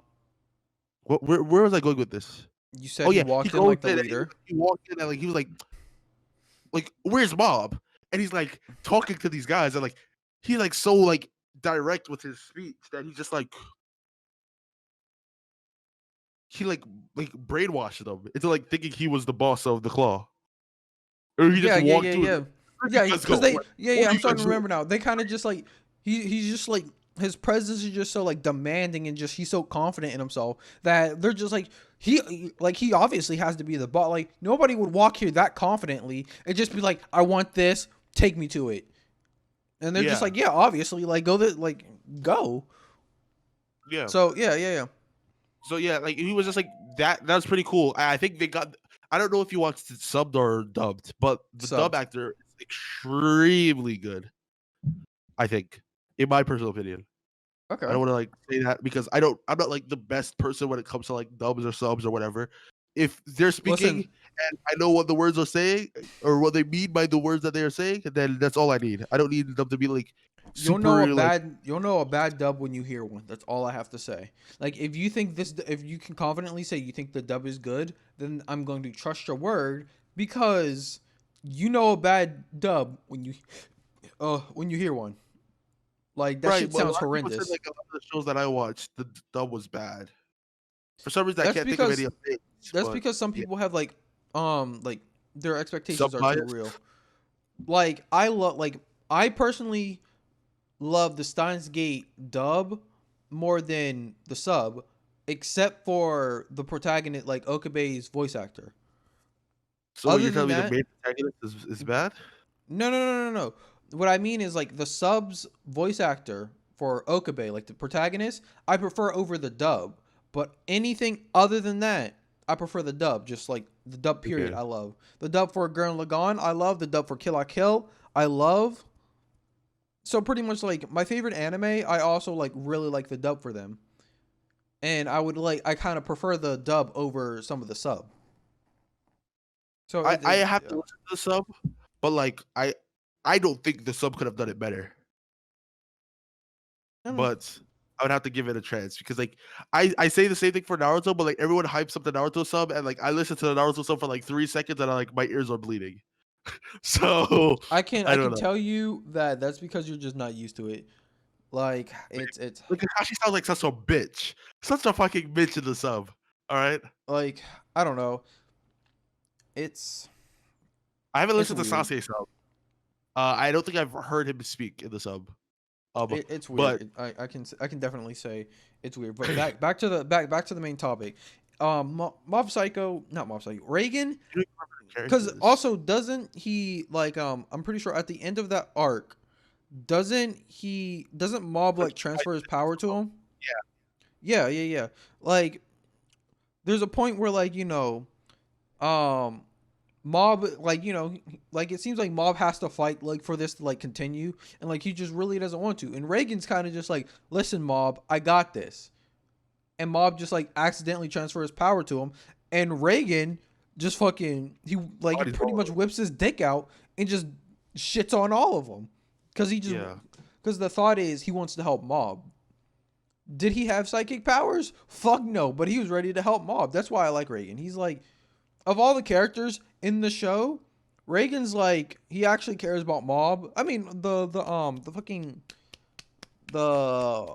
where was I going with this? You Oh said he yeah, he walked in goes like the in and leader. he walked in and like he was like where's Bob? And he's like talking to these guys and like he's like so like direct with his speech that he's just like he like brainwashed them into like thinking he was the boss of the Claw, or he just Yeah, yeah, walked yeah, through. yeah, Where do yeah. you guys Because go? they, yeah, What yeah. do I'm you starting guys to do? remember now. They kind of just like he's just like his presence is just so like demanding and just he's so confident in himself that they're just like he obviously has to be the boss. Like nobody would walk here that confidently and just be like, I want this, take me to it. And they're just Yeah, like, yeah, obviously, like go. yeah. So yeah, yeah, yeah. So yeah, like he was just like that. That was pretty cool. I think they got. I don't know if you watched it subbed or dubbed, but the dub Subbed. actor is extremely good. I think, in my personal opinion. I Okay. don't want to like say that because I don't. I'm not like the best person when it comes to like dubs or subs or whatever. If they're speaking Listen, and I know what the words are saying or what they mean by the words that they are saying, then that's all I need. I don't need them to be like super like you'll know a bad dub when you hear one. That's all I have to say. Like if you can confidently say you think the dub is good, then I'm going to trust your word because you know a bad dub when you hear one. Like that right. shit But a sounds lot of people said horrendous. like a lot of the shows that I watched, the dub was bad. For some reason, I That's can't think of any because of it. that's But because some yeah, people have like their expectations sub are too bias. real. Like I personally love the Steins Gate dub more than the sub, except for the protagonist, like Okabe's voice actor. So Other you're than telling me the that, main protagonist is bad? no. What I mean is like the sub's voice actor for Okabe, like the protagonist, I prefer over the dub. But anything other than that, I prefer the dub. Just like the dub period, Okay. I love the dub for Gurren Lagann. I love the dub for Kill la Kill. I love. So pretty much like my favorite anime, I also like really like the dub for them. And I kind of prefer the dub over some of the sub. So I have to yeah. listen to the sub, but like I don't think the sub could have done it better. I mean, But I would have to give it a chance because like I say the same thing for Naruto, but like everyone hypes up the Naruto sub, and like I listen to the Naruto sub for like 3 seconds, and I like my ears are bleeding. So I I don't can know. tell you that that's because you're just not used to it. Like it's Like Kakashi sounds like such a bitch, such a fucking bitch in the sub. All right, like I don't know. It's I haven't it's listened to weird. Sasuke sub. I don't think I've heard him speak in the sub. It's weird. But I can definitely say it's weird. But back to the main topic. Mob Psycho, not Mob Psycho, Reagan. I don't remember the Because characters. also doesn't he like I'm pretty sure at the end of that arc, doesn't Mob Like, like transfer his power to him? yeah, Yeah. Like there's a point where like um Mob like like it seems like Mob has to fight like for this to like continue, and like he just really doesn't want to. And Reagan's kind of just like, listen, Mob, I got this. And Mob just like accidentally transfers power to him, and Reagan just fucking he body's pretty much rolling. whips his dick out and just shits on all of them because Yeah, the thought is he wants to help Mob. Did he have psychic powers? Fuck no, but he was ready to help Mob. That's why I like Reagan. He's like, of all the characters in the show, Reagan's like he actually cares about Mob. I mean the fucking the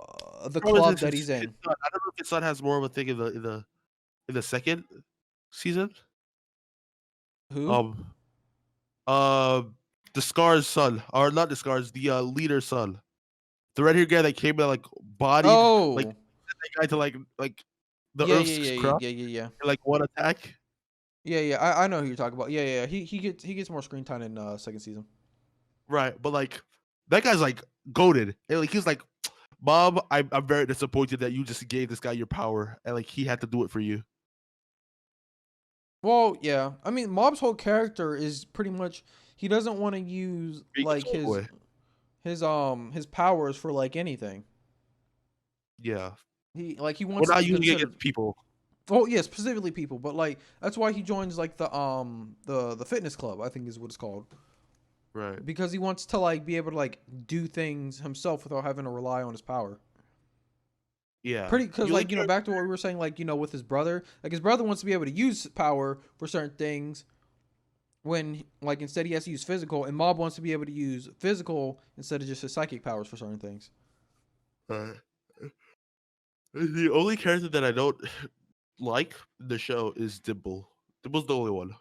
probably club that his he's in. son. I don't know if his son has more of a thing in the second season. Who? Um, uh, the Scar's son, or not the Scar's, the leader's son, the red haired guy that came and like bodied like Oh, that guy to like the yeah, Earth's crust yeah. in like one attack. Yeah. I know who you're talking about. Yeah. He gets more screen time in second season. Right, but like that guy's like goaded. And like he's like, Mom, I'm very disappointed that you just gave this guy your power, and like he had to do it for you. Well, yeah. I mean, Mob's whole character is pretty much he doesn't want to use Being like his homeboy. his powers for like anything. Yeah, He we're wants it not to using it consider. against people. Oh yeah, specifically people, but like that's why he joins like the fitness club. I think is what it's called, Right. because he wants to like be able to like do things himself without having to rely on his power. Yeah. Pretty, because You like like your back to what we were saying, like with his brother, like his brother wants to be able to use power for certain things when like instead he has to use physical, and Mob wants to be able to use physical instead of just his psychic powers for certain things. uh, the only character that I don't like in the show is Dimple. Dimple's the only one.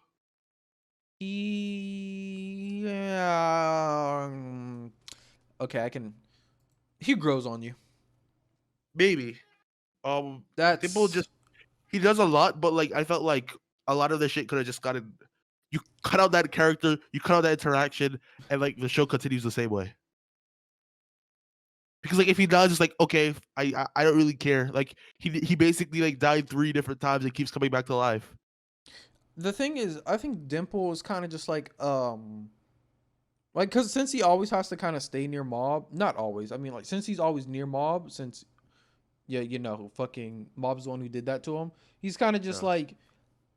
Yeah, okay, I can. He grows on you. Maybe. Dimple That's just he does a lot, but like I felt like a lot of the shit could have just gotten. You cut out that character, you cut out that interaction, and like the show continues the same way. Because like if he does, it's like okay, I don't really care. Like he basically like died 3 different times and keeps coming back to life. the thing is, I think Dimple is kind of just like because since he always has to kind of stay near Mob, not always. I mean, like since he's always near Mob, since yeah, fucking Mob's the one who did that to him. He's kind of just Yeah. like,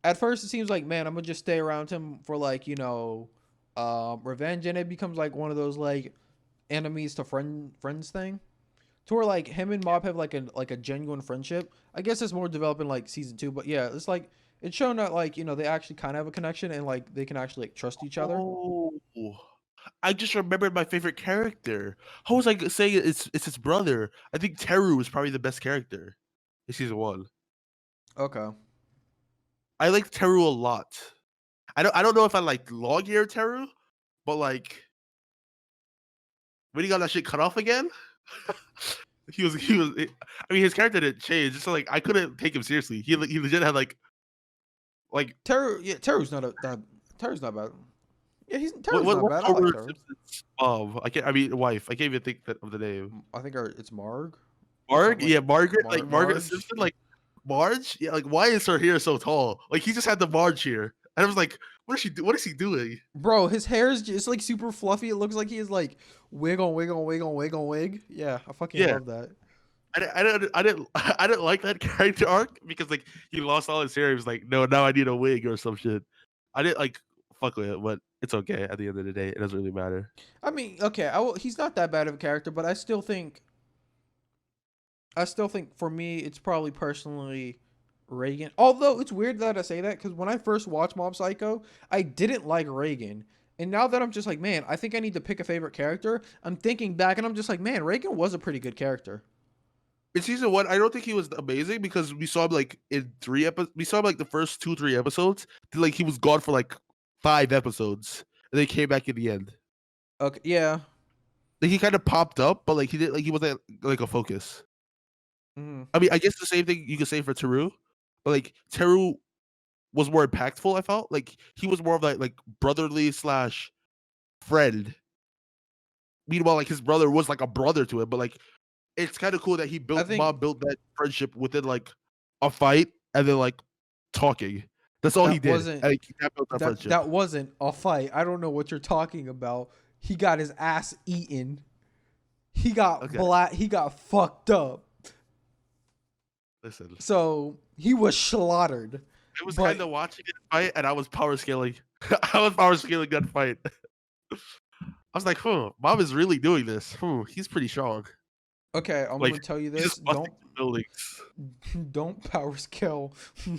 at first it seems like, man, I'm gonna just stay around him for like, revenge, and it becomes like one of those like enemies to friends thing, to where like him and Mob have like a genuine friendship. I guess it's more developing like season two, but yeah, it's like it's shown that like they actually kind of have a connection, and like they can actually like trust each other. Oh, I just remembered my favorite character. How was I saying it's his brother? I think Teru was probably the best character in season one. Okay. I like Teru a lot. I don't know if I like long hair Teru, but like when he got that shit cut off again, he was. I mean, his character didn't change. It's like I couldn't take him seriously. He legit had like Teru's not Teru's not bad. Yeah, he's what Teru's what not what's bad. I like Homer Teru. Simpson's mom? I mean wife. I can't even think of the name. I think it's Marg or something Marg, like yeah, Margaret, like Margaret Marge. Simpson, like Marge, yeah, like why is her hair so tall? Like he just had the Marge here, and I was like, what is she? What is he doing? Bro, his hair is just like super fluffy. It looks like he is like wig on wig on wig on wig on wig. Yeah, I fucking Yeah, love that. I didn't like that character arc because like he lost all his hair. He was like, no, now I need a wig or some shit. I didn't like fuck with it, but it's okay. At the end of the day, it doesn't really matter. I mean, okay, he's not that bad of a character, but I still think I still think for me, it's probably personally Reagan. Although it's weird that I say that because when I first watched Mob Psycho, I didn't like Reagan. And now that I'm just like, man, I think I need to pick a favorite character. I'm thinking back and I'm just like, man, Reagan was a pretty good character. In season one, I don't think he was amazing because we saw him like in 3 episodes. We saw him like the first 2, 3 episodes. Then, like he was gone for like 5 episodes, and then he came back in the end. Okay, yeah. Like he kind of popped up, but like he did like he wasn't like a focus. Hmm. I mean, I guess the same thing you could say for Teru, but like Teru was more impactful. I felt like he was more of like brotherly slash friend. Meanwhile, like his brother was like a brother to him, but like it's kind of cool that he I built think Bob built that friendship within like a fight and then like talking. That's all he that did. wasn't And like, that built that friendship. that wasn't a fight. I don't know what you're talking about. He got his ass eaten. Okay, He got fucked up. listen. So he was slaughtered. I was kind But of watching it fight, and I was power scaling. I was power scaling that fight. I was like, Bob is really doing this. He's pretty strong. okay, I'm Like gonna tell you he's this: just busting through buildings. don't power scale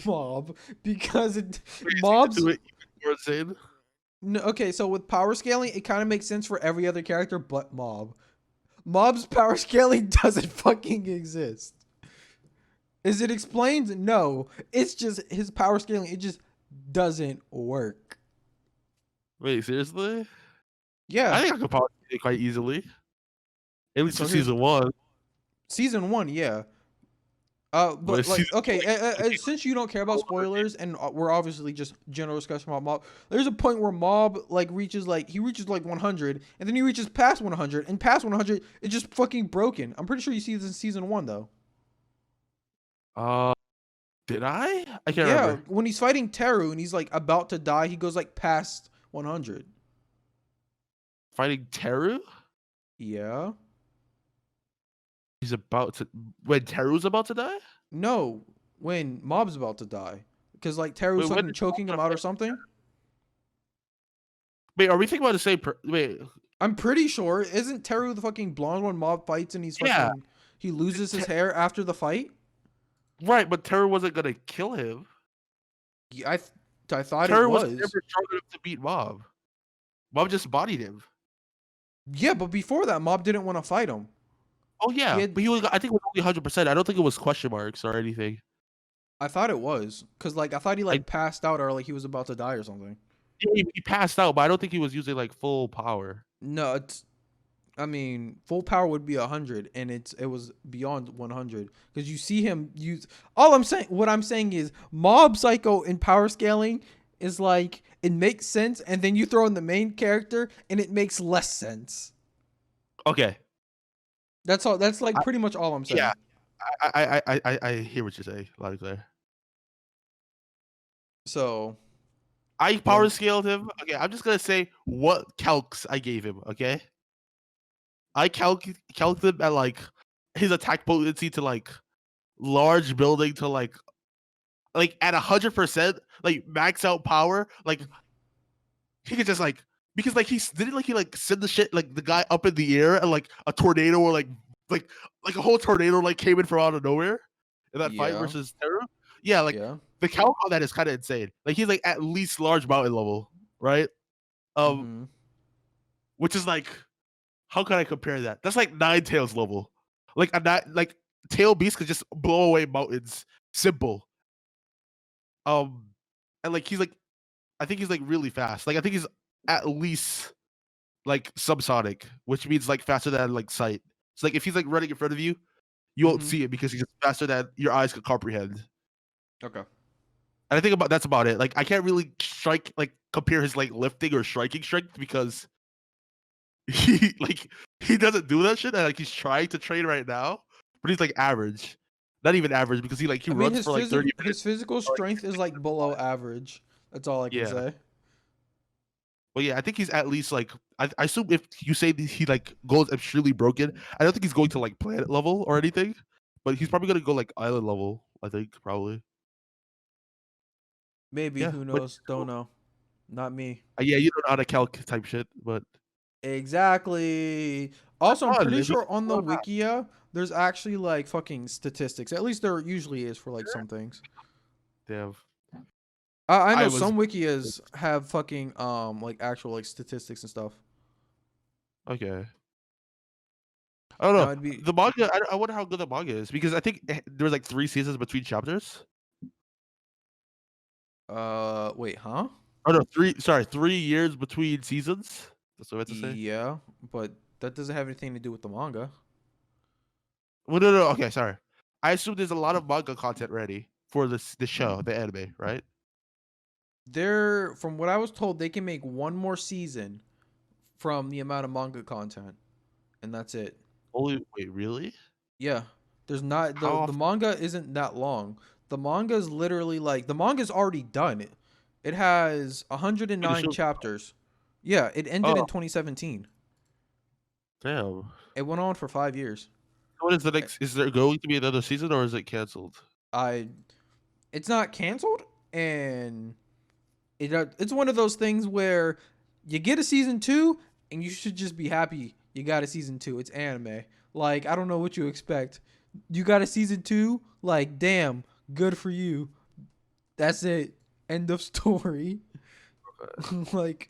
mob because When you see mobs. into it, you're insane. No, okay, so with power scaling, it kind of makes sense for every other character but mob. Mob's power scaling doesn't fucking exist. Is it explained? No, it's just his power scaling. It just doesn't work. Wait, seriously? I Yeah. think I could power scale it quite easily. At least for So here's season one. season one. Yeah. But But like, season two, okay, like, since you don't care about spoilers, and we're obviously just general discussion about Mob, there's a point where Mob like reaches like he reaches like 100, and then he reaches past 100, and past 100, it's just fucking broken. I'm pretty sure you see this in season one though. uh, did I? I can't Yeah, remember. when he's fighting Teru and he's like about to die, he goes like past 100. Fighting Teru? Yeah. He's about to when Teru's about to die? No, when Mob's about to die, because like Teru's Wait, when fucking did choking him out or something. wait, are we thinking about the same wait, I'm pretty sure. Isn't Teru the fucking blonde one Mob fights and he's yeah. fucking he loses his hair after the fight? Right, but Teru wasn't gonna kill him. Yeah, I thought it Teru was was. never strong enough to beat Mob. Mob just bodied him. Yeah, but before that, Mob didn't want to fight him. Oh He yeah, had. but he was. I think it was only 100%. I don't think it was question marks or anything. I thought it was because like I thought he I like passed out or like he was about to die or something. yeah, he passed out, but I don't think he was using like full power. No, it's. I mean, full power would be 100, and it was beyond 100 because you see him use. All I'm saying, what I'm saying is, Mob Psycho in power scaling is like it makes sense, and then you throw in the main character, and it makes less sense. Okay. That's all. That's like I, pretty much all I'm yeah, saying. I hear what you're saying loud and clear. So I yeah. power scaled him. Okay, I'm just gonna say what calcs I gave him. Okay, I calced him at like his attack potency to like large building to like at 100%, like max out power. Like he could just because like didn't like he like send the shit like the guy up in the air and like a tornado or like like a whole tornado like came in from out of nowhere in that fight Yeah. versus Terra. Yeah, like Yeah. the count on that is kind of insane. Like he's like at least large mountain level, right? Um, Mm-hmm. which is like how can I compare that? That's like Nine Tails level. Like a not like Tail Beast could just blow away mountains. Simple. Um, and like he's like I think he's like really fast. Like I think he's at least like subsonic, which means like faster than like sight. So like if he's like running in front of you, you won't Mm-hmm. see it because he's just faster than your eyes could comprehend. Okay. And I think that's about it. Like I can't really compare his like lifting or striking strength because he like he doesn't do that shit and like he's trying to train right now, but he's like average. Not even average because he I mean, runs for like 30 his minutes. physical Or, like, strength is like below average. That's all I can yeah. say. Well, yeah, I think he's at least like I assume if you say that he like goes extremely broken, I don't think he's going to like planet level or anything, but he's probably gonna go like island level. I think probably. Maybe, Yeah, who but knows? Don't know. Not me. yeah, you don't know how to calc type shit, but Exactly. Also, I'm Fun. pretty If you sure on the want that. Wikia, there's actually like fucking statistics. At least there usually is for like some things. Damn. I know I was some Wikias have fucking like actual like statistics and stuff. okay. I don't Now know. it'd be The manga, I wonder how good the manga is because I think there was like 3 seasons between chapters. wait, huh? Oh no, 3 years between seasons. That's what I meant to say. Yeah, but that doesn't have anything to do with the manga. Well, no. Okay, sorry. I assume there's a lot of manga content ready for the show, the anime, right? They're from what I was told, they can make one more season from the amount of manga content, and that's it. Only wait, really? Yeah, there's not How the often? manga isn't that long. The manga is literally like the manga's already done. It has Wait, the 109 show? chapters. Yeah, it ended Oh, in 2017. damn. It went on for 5 years. What is the next? Is there going to be another season or is it canceled? I it's not canceled, and it's one of those things where you get a season two and you should just be happy you got a season two. It's anime. Like, I don't know what you expect. You got a season two, like, damn, good for you. That's it. End of story. Like,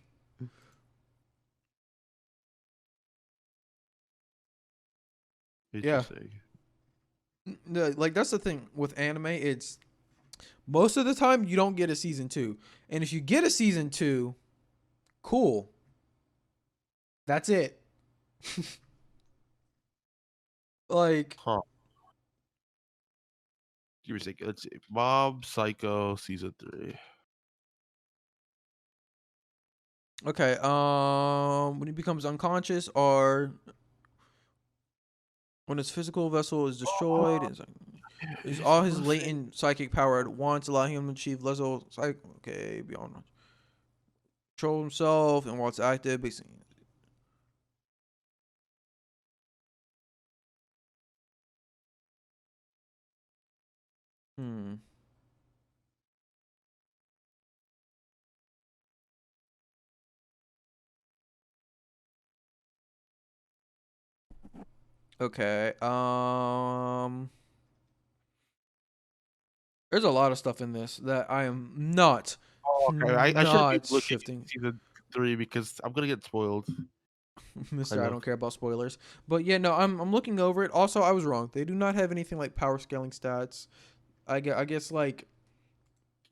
yeah. Interesting. Like, that's the thing with anime. It's most of the time you don't get a season two. And if you get a season two, cool. That's it. Like, Huh. Give me a second. Let's see. Mob Psycho season 3. okay, when he becomes unconscious or when his physical vessel is destroyed, is all his latent psychic power at once, allowing him to achieve level psych. Okay, beyond control himself and while it's active, basically. Hmm. Okay. There's a lot of stuff in this that I am Oh, okay. I should be not looking shifting. at season 3 because I'm gonna get spoiled. Mister, Kind I of. don't care about spoilers. But yeah, no, I'm looking over it. Also, I was wrong. They do not have anything like power scaling stats. I guess like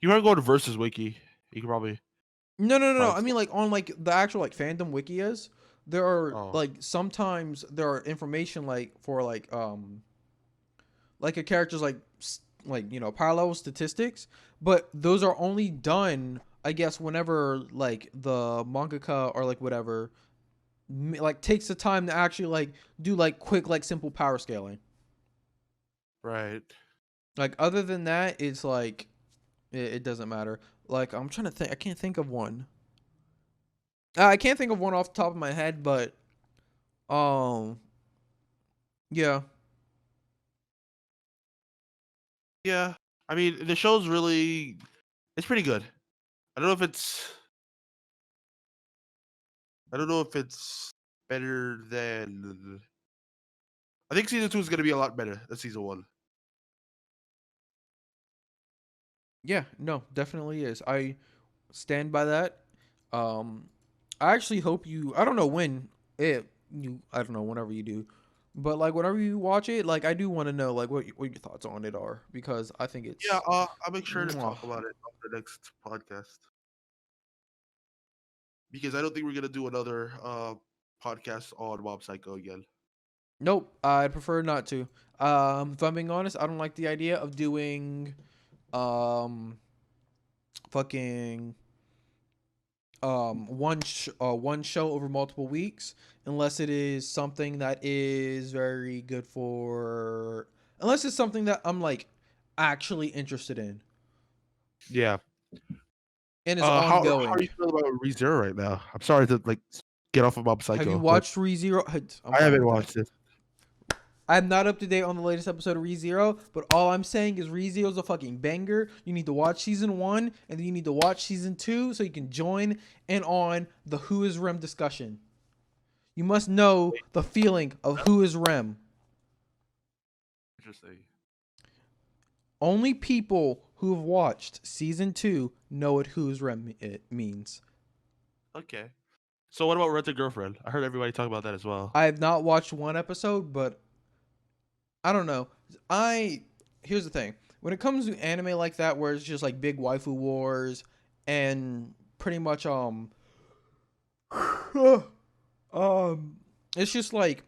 You want to go to Versus Wiki? You can probably no. find I mean stuff. like on like the actual like fandom wikias, there are Oh, like sometimes there are information like for like a character's like power level statistics, but those are only done I guess whenever like the mangaka or like whatever like takes the time to actually like do like quick like simple power scaling. right. Like other than that, it's like it doesn't matter. Like I'm trying to think. I can't think of one. I can't think of one off the top of my head, but um, yeah, Yeah. I mean, the show's really it's pretty good. I don't know if it's I don't know if it's better than I think season 2 is gonna be a lot better than season 1. yeah, no, definitely is. I stand by that. Um, I actually hope you. I don't know when it you. I don't know whenever you do, but like whenever you watch it, like I do want to know like what your thoughts on it are because I think Yeah, it's. I'll make sure to Mwah. talk about it on the next podcast because I don't think we're gonna do another podcast on Mob Psycho again. Nope, I'd prefer not to. If I'm being honest, I don't like the idea of doing um fucking one show over multiple weeks unless it is something that is very good for unless it's something that I'm like actually interested in Yeah. and is How do ongoing. you feel about ReZero right now? I'm sorry to like get off of Mob Have you Psycho, but watched ReZero? I'm I fine haven't with that. watched it. I'm not up to date on the latest episode of ReZero, but all I'm saying is ReZero's a fucking banger. You need to watch season 1 and then you need to watch season 2 so you can join in on the Who is Rem discussion. You must know Wait, the feeling of that's who is Rem. interesting. Only people who have watched season 2 know what who's Rem it means. Okay. So what about Rent a Girlfriend? I heard everybody talk about that as well. I have not watched one episode, but I don't know. I Here's the thing. When it comes to anime like that where it's just like big waifu wars and pretty much um it's just like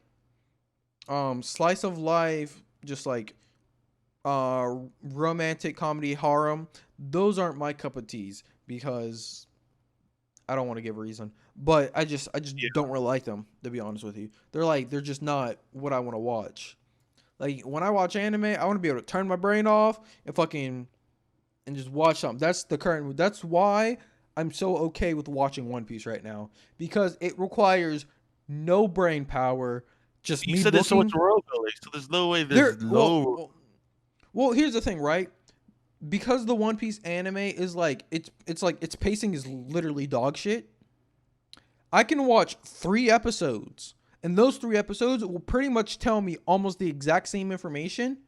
slice of life, just like romantic comedy harem, those aren't my cup of teas because I don't want to give a reason. But I just Yeah. don't really like them, to be honest with you. They're just not what I want to watch. Like when I watch anime, I want to be able to turn my brain off and fucking and just watch something. That's why I'm so okay with watching One Piece right now because it requires no brain power, just You me said there's so much looking. world building, so there's no way There there's well, low. well well, here's the thing, right? Because the One Piece anime is like it's like its pacing is literally dog shit. I can watch 3 episodes and those 3 episodes will pretty much tell me almost the exact same information.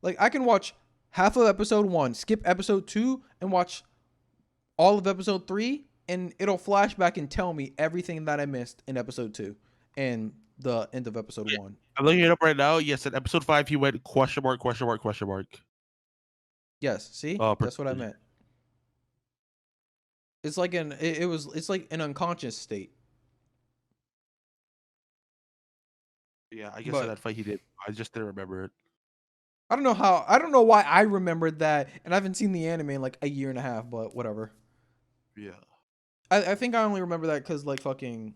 Like I can watch half of episode 1, skip episode 2 and watch all of episode 3 and it'll flash back and tell me everything that I missed in episode 2 and the end of episode Yeah, 1. I'm looking it up right now. Yes, in episode 5, he went question mark, question mark, question mark. Yes, see? That's what I Percentage. meant. It's like it's like an unconscious state. Yeah, I guess in But that fight he did. I just didn't remember it. I don't know why I remembered that and I haven't seen the anime in like a year and a half, but whatever. Yeah. I think I only remember that cuz like fucking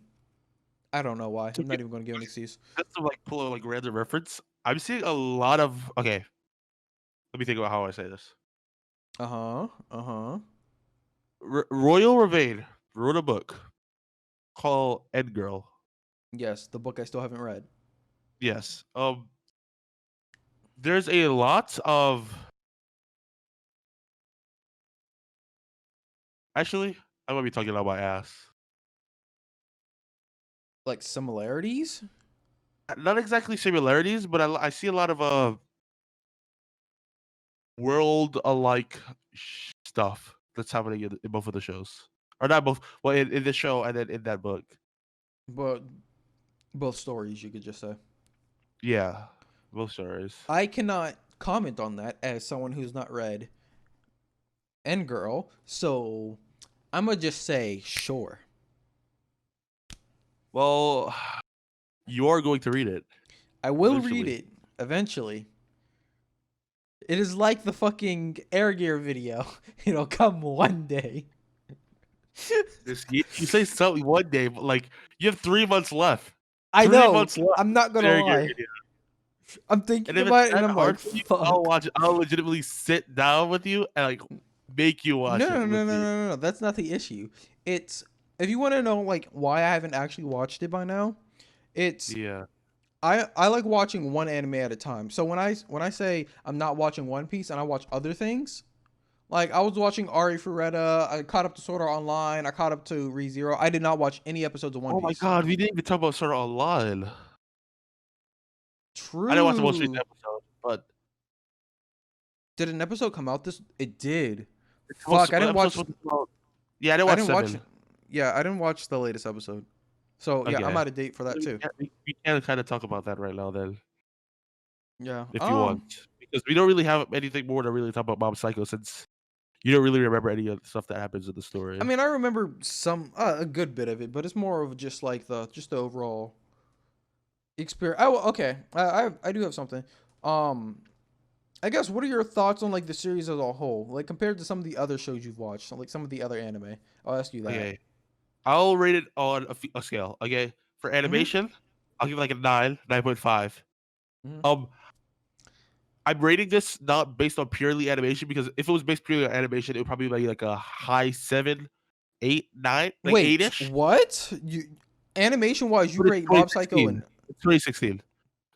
I don't know why. To I'm be not even going to give an excuse. Just to like pull a like random reference, I'm seeing a lot of okay. Let me think about how I say this. Uh-huh. Uh-huh. Royal Ravane wrote a book called End Girl. Yes, the book I still haven't read. Yes. There's a lot of actually. I might be talking about my ass. Like similarities? Not exactly similarities, but I see a lot of world alike stuff that's happening in both of the shows, or not both. Well, in this show and then in that book. But both stories you could just say. Yeah, both stories. I cannot comment on that as someone who's not read End Girl, so I'm gonna just say sure. Well, you're going to read it I will read eventually. it eventually. It is like the fucking Air Gear video. It'll come one day. You say something one day, but like you have 3 months left. I 3 months know. left. I'm not gonna Very good lie. video. I'm And thinking if it's about it and that I'm like, hard for you, I'll fuck. watch it. I'll legitimately sit down with you and like make you No, watch no, it no, with no, no, me. no, no. That's not the issue. It's if you want to know like why I haven't actually watched it by now, it's Yeah. I like watching one anime at a time. So when I say I'm not watching One Piece and I watch other things, like I was watching Ari Fureta, I caught up to Sword Art Online, I caught up to ReZero. I did not watch any episodes of One Oh my Piece. god, we didn't even talk about Sword Art Online. I didn't watch the most recent True. episode, but Did an episode come out this? It did. it's the most Fuck, I what didn't episode's watch. supposed to come out. Yeah, I didn't I watch didn't watch. 7. Yeah, I didn't watch the latest episode. So yeah, I'm Okay. out of date for that too. We can kind of talk about that right now then, Yeah. if you want. Because we don't really have anything more to really talk about Mob Psycho since you don't really remember any of the stuff that happens in the I story. mean, I remember some a good bit of it, but it's more of just like the overall experience. Oh, okay. I do have something. Um, I guess what are your thoughts on like the series as a whole, like compared to some of the other shows you've watched, like some of the other anime? I'll ask you that. Okay. I'll rate it on a scale. Okay. For Mhm. animation, I'll give it like a 9, 9.5. Mhm. Um, I'm rating this not based on purely animation because if it was based purely on animation, it would probably be like a high 7, 8, 9, like 8 Wait, ish. what? You animation wise, you But it's rate Mob Psycho 2016. and It's 2016.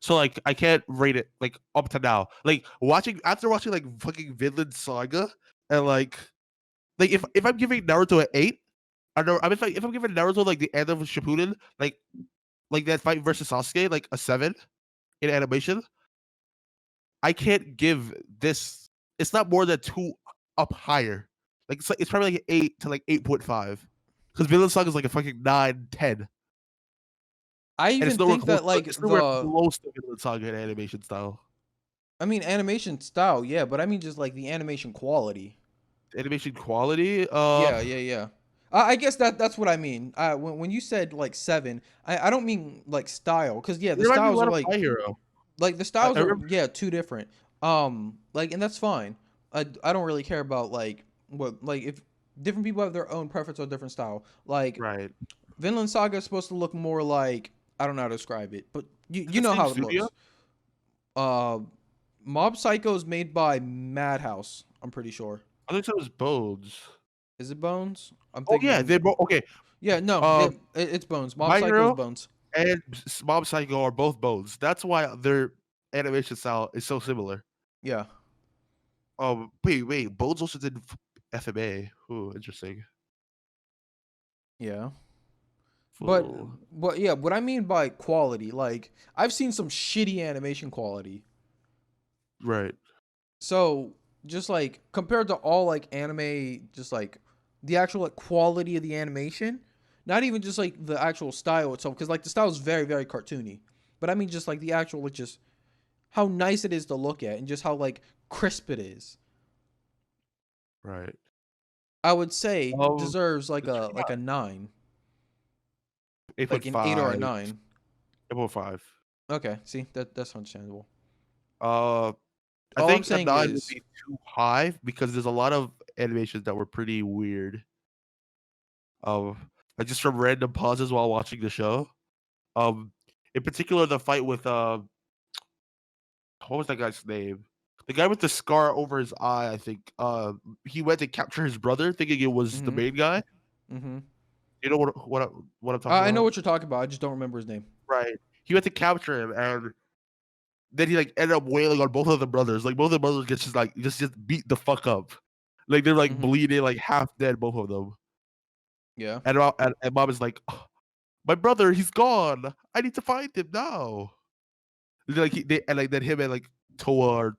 So like I can't rate it like up to now. Like after watching like fucking Vinland Saga and like if I'm giving Naruto an 8, I know I mean if I'm giving Naruto like the end of Shippuden, like like that fight versus Sasuke, like a 7 in animation, I can't give this. It's not more than 2 up higher. Like it's probably like an 8 to like 8.5. Because Vinland Saga is like a fucking 9, 10. I And even it's nowhere think close that to like it's nowhere the close to Vinland Saga in animation style. I mean animation style, yeah, but I mean just like the animation quality. Animation quality, Yeah, yeah, yeah. I guess that's what I mean. When you said like 7, I don't mean like style, because yeah, it the reminds me a styles lot are of My like Hero. the I styles are remember yeah too different. Like and that's fine. I don't really care about like what like if different people have their own preference or different style. Like right. Vinland Saga is supposed to look more like I don't know how to describe it, but Is you the know same how it studio? looks. Uh, Mob Psycho is made by Madhouse. I'm pretty sure. I think so was Bones. Is it Bones? I'm Oh yeah, thinking. they're both okay. Yeah, no, Uh, it's Bones. Mob My Psycho is Hero Bones. and Mob Psycho are both Bones. That's why their animation style is so similar. Yeah, Wait, Bones also did FMA. Ooh, interesting. yeah. But Full. yeah, what I mean by quality, like I've seen some shitty animation quality. Right. So just like compared to all like anime, just like the actual like quality of the animation, not even just like the actual style itself, because like the style is very very cartoony. But I mean just like the actual like just how nice it is to look at and just how like crisp it is. Right. I would say Um, deserves it's like a 9, like an 8 or a 8.5. 9. 8.5. Okay, see that's understandable. Uh, I All I'm think a saying 9 would is, be too high because there's a lot of animations that were pretty weird. Like just from random pauses while watching the show. Um, in particular, the fight with what was that guy's name? The guy with the scar over his eye. I think. He went to capture his brother, thinking it was the mm-hmm, main guy. mm-hmm. You know what I'm talking I know about, what you're talking about. I just don't remember his name. right? He went to capture him, and then he like ended up wailing on both of the brothers. Like both of the brothers get just like just beat the fuck up. Like they're like Mm-hmm. bleeding, like half dead, both of them. Yeah. And mom is like, "Oh, my brother, he's gone. I need to find him now." Like and like then him and like Toa are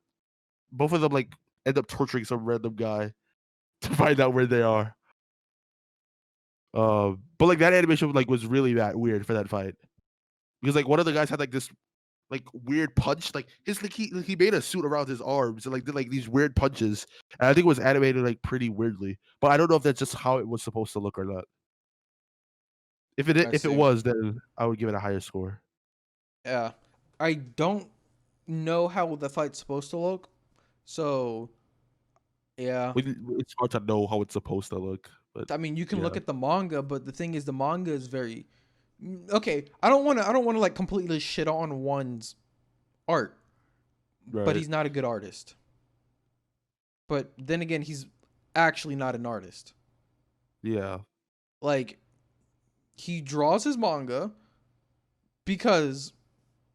both of them like end up torturing some random guy to find out where they are. But like that animation like was really that weird for that fight because like one of the guys had like this like weird punch, like his like he made a suit around his arms and like did like these weird punches, and I think it was animated like pretty weirdly. But I don't know if that's just how it was supposed to look or not. I If it see. was, then I would give it a higher score. Yeah. I don't know how the fight's supposed to look. So, yeah. It's hard to know how it's supposed to look, but I mean, you can look yeah, at the manga, but the thing is the manga is very okay. I don't want to like completely shit on one's art, but right, he's not a good artist. But then again, he's actually not an artist. yeah, Like he draws his manga because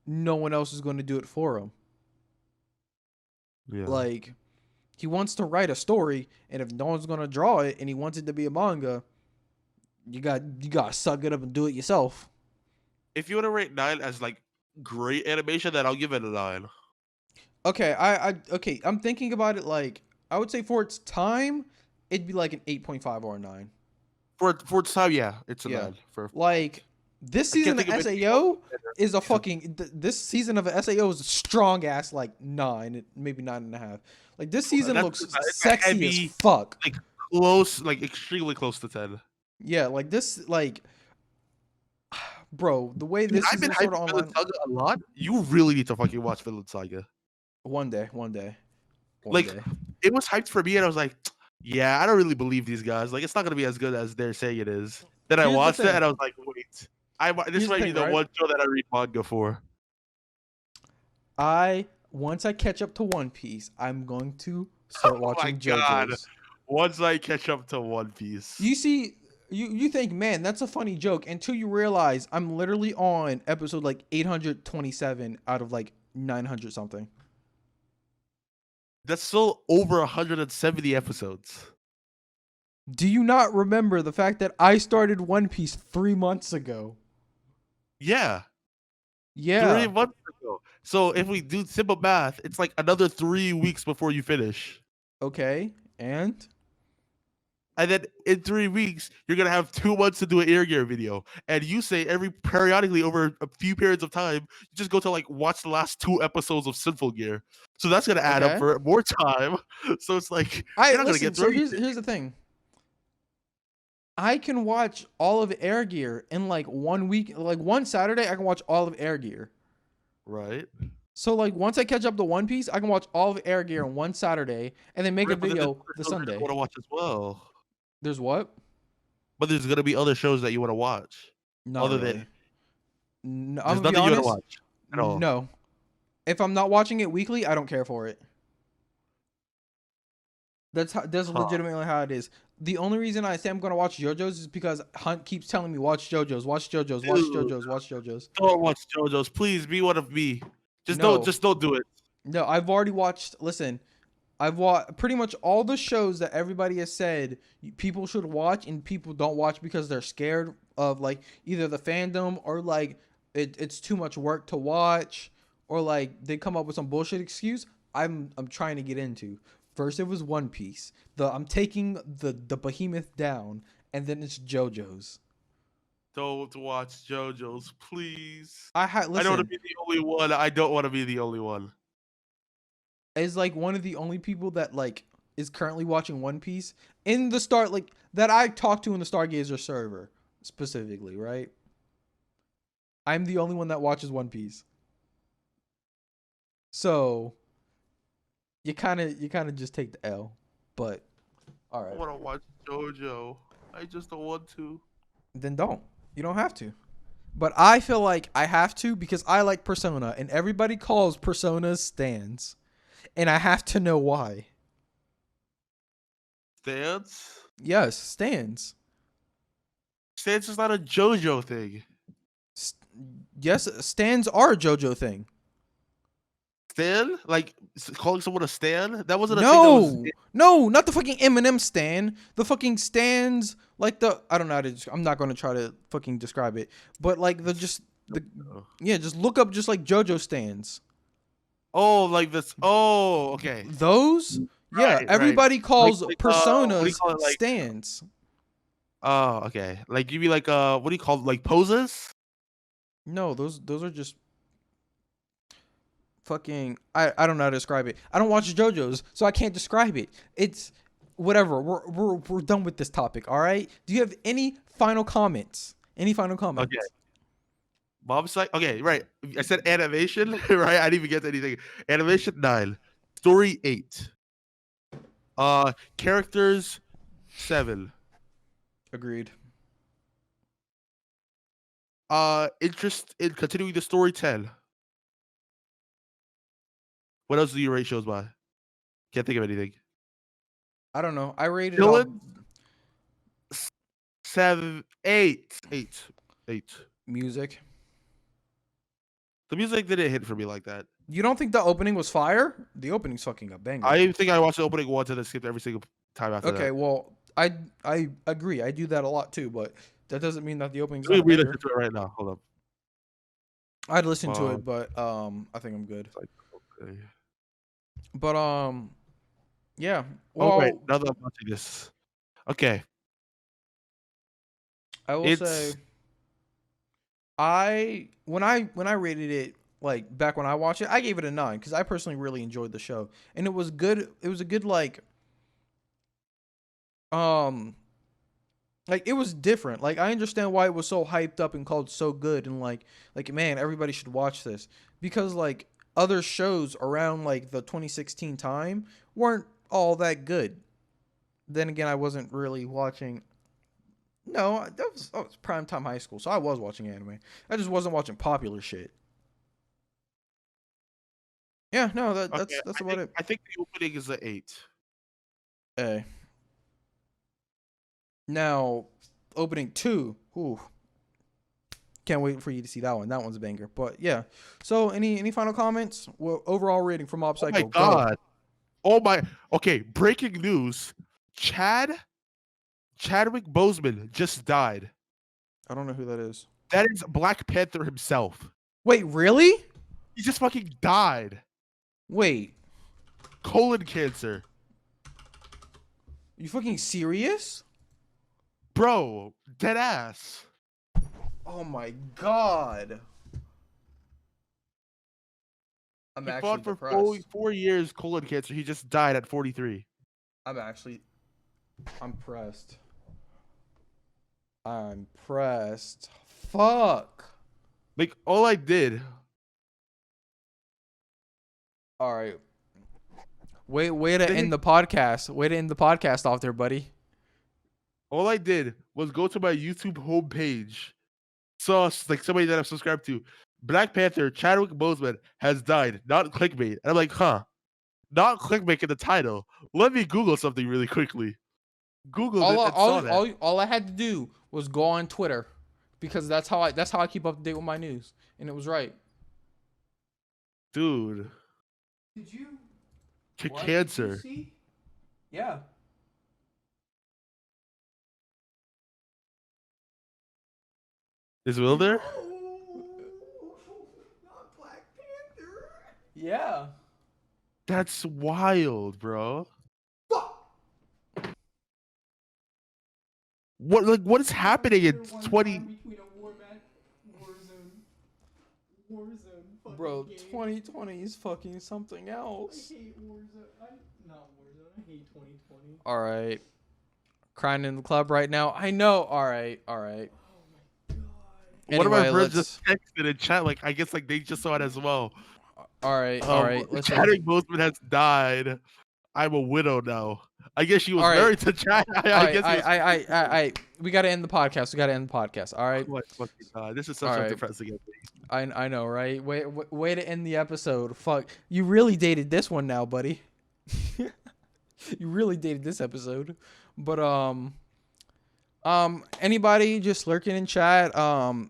no one else is going to do it for him. yeah. Like he wants to write a story, and if no one's going to draw it, and he wants it to be a manga, you got to suck it up and do it yourself. If you want to rate 9 as like great animation, then I'll give it a 9. Okay, okay. I'm thinking about it like I would say for its time, it'd be like an 8.5 or a 9. For its time, yeah, it's a Yeah, 9 for like this I can't season of think of anything else Sao better. is a fucking this season of Sao is a strong ass like 9, maybe 9.5. Like this season That's looks it's a sexy as heavy, fuck. like close, like extremely close to 10. Yeah, like this like bro, the way Dude, this I've been season sort hyping of Vinland online. Saga a lot. You really need to fucking watch Vinland Saga. One day, one day, one Like, day. it was hyped for me, and I was like, yeah, I don't really believe these guys. Like, it's not gonna be as good as they're saying it is. Then I Here's the watched it, thing. and I was like, wait, this Here's the might be thing, the right? one show that I read manga for. I once I catch up to One Piece, I'm going to start Oh my watching god! JoJo's. Once I catch up to One Piece, You see, you think, man, that's a funny joke until you realize I'm literally on episode like 827 out of like 900 something. that's still over 170 episodes. Do you not remember the fact that I started One Piece 3 months ago? Yeah, Yeah. 3 months ago. So if we do simple math, it's like another 3 weeks before you finish. Okay. And And then in 3 weeks, you're gonna have 2 months to do an Air Gear video. And you say every periodically over a few periods of time, you just go to like watch the last 2 episodes of Sinful Gear. So that's gonna add up okay. for more time. So it's like I you're not gonna listen. get through So everything. here's the thing. I can watch all of Air Gear in like 1 week. Like one Saturday, I can watch all of Air Gear. Right. So like once I catch up to One Piece, I can watch all of Air Gear in one Saturday and then make a Right, but then there's video other the shows that you Sunday. want to watch as well. There's what? But there's gonna be other shows that you want to watch. Not Other really. than No, I'm there's gonna be nothing you want to honest. watch at all. No. If I'm not watching it weekly, I don't care for it. That's Huh. legitimately how it is. The only reason I say I'm gonna watch JoJo's is because Hunt keeps telling me watch JoJo's, watch JoJo's, watch Dude, JoJo's, watch JoJo's. don't watch JoJo's. Please be one of me. No, Just don't do it. no, I've already watched. Listen, I've watched pretty much all the shows that everybody has said people should watch, and people don't watch because they're scared of like either the fandom or like it's too much work to watch, or like they come up with some bullshit excuse. I'm trying to get into. First, it was One Piece. I'm taking the behemoth down, and then it's JoJo's. Don't watch JoJo's, please. I don't want to Listen, be the only one. I don't want to be the only one. as like one of the only people that like is currently watching One Piece in the start like that I talked to in the Stargazer server specifically, right? I'm the only one that watches One Piece. So you kind of just take the L. But all I right. want to watch JoJo. I just don't want to. Then don't. You don't have to. But I feel like I have to because I like Persona and everybody calls Personas stands. And I have to know why. Stance? Yes, stands. Stance is not a JoJo thing. S- yes, stands are a JoJo thing. Stan? Like calling someone a Stan? That wasn't a thing that was. No, no, not the fucking Eminem stan. The fucking stands, like the I don't know how to. I'm not going to try to fucking describe it, but like the yeah, just look up just like JoJo stands. Oh, like this. Oh, okay. Those, yeah, Right, right. everybody calls What do you personas call it? Like, stands. oh, okay. Like you mean like what do you call it? Like poses? No, those are just fucking. I don't know how to describe it. I don't watch JoJo's, so I can't describe it. It's whatever. We're done with this topic. All right. Do you have any final comments? Any final comments? Okay. Mom's like, okay, right. I said animation, right? I didn't even get to anything. Animation 9, story 8, characters 7, Agreed. interest in continuing the story 10. What else do you rate shows by? Can't think of anything. I don't know. I rated it off Villain 7, 8, 8, 8. music. The music didn't hit for me like that. You don't think the opening was fire? The opening's fucking a banger. I think I watched the opening once and then skipped every single time after Okay, that. well, I agree. I do that a lot too, but that doesn't mean that the opening's Let not a me banger. listen to it right now. Hold up. I'd listen to it, but I think I'm good. Okay. But yeah. Oh wait, Well, now that I'm watching this. Okay. I will say It's when I rated it like back when I watched it, I gave it a 9 because I personally really enjoyed the show and it was good. It was a good um like it was different. Like I understand why it was so hyped up and called so good and like man, everybody should watch this because like other shows around like the 2016 time weren't all that good. Then again, I wasn't really watching. No, that was prime time high school, so I was watching anime. I just wasn't watching popular shit. Yeah, no, okay. that's about it. I think the opening is an 8. Hey, now opening 2. Ooh, can't wait for you to see that one. That one's a banger. But yeah, so any final comments? Well, overall rating for Mob Oh my Psycho. Go. god. Oh my. Okay, breaking news. Chadwick Boseman just died. I don't know who that is. That is Black Panther himself. Wait, really? He just fucking died. Wait, Colon cancer. you fucking serious? Bro, dead ass. Oh my god. I'm He actually fought for four, depressed. 4 years colon cancer. He just died at 43. I'm pressed. I'm pressed. Fuck. Like, all I did, All right. Way to they- end the podcast. Way to end the podcast off there, buddy. all I did was go to my YouTube homepage, saw like somebody that I'm subscribed to. Black Panther, Chadwick Boseman has died. Not clickbait. And I'm like, huh? Not clickbait in the title. Let me Google something really quickly. Googled All it I, and saw that. all I had to do was go on Twitter because that's how I keep up to date with my news, and it was right. Dude, Did you? cancer. See? Yeah. Is Will there? Not Black Panther. Yeah. That's wild, bro. What is happening in 20? Bro, 2020 is fucking something else. I hate Warzone. Not Warzone. I hate 2020. All right. Crying in the club right now. I know. All right. Oh my god. One of my Anyway, friends let's. just texted in chat, like I guess like they just saw it as well. All right. All right. Let's. Chadwick Boseman has died. I'm a widow now. I guess she was All right. married to Chad. All I right. guess he was. I. We gotta end the podcast. We gotta end the podcast. All right. Oh my fucking god, this is such All a right. depressing episode. I know, right? Way to end the episode. Fuck. You really dated this one now, buddy. You really dated this episode. But anybody just lurking in chat,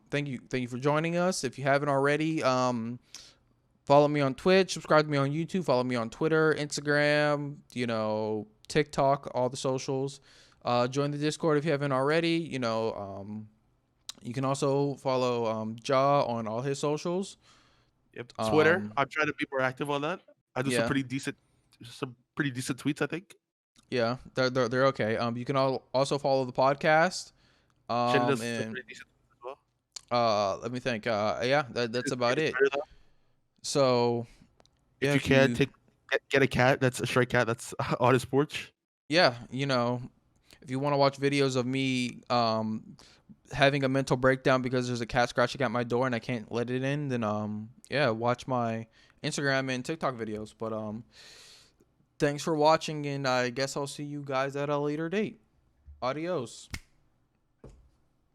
thank you for joining us. If you haven't already, follow me on Twitch, subscribe to me on YouTube, follow me on Twitter, Instagram, TikTok, all the socials. Join the Discord if you haven't already. You can also follow Jah on all his socials. Yep. Twitter. Um, I'm trying to be more active on that. I do yeah. some pretty decent tweets, I think. Yeah, they're okay. You can also follow the podcast. Shadin does some And pretty decent tweets as well. let me think. Yeah, that's about it. Better though. So If yeah, you can get a cat, that's a stray cat that's on his porch. yeah, if you want to watch videos of me having a mental breakdown because there's a cat scratching at my door and I can't let it in, then yeah, watch my Instagram and TikTok videos. But thanks for watching, and I guess I'll see you guys at a later date. Adios.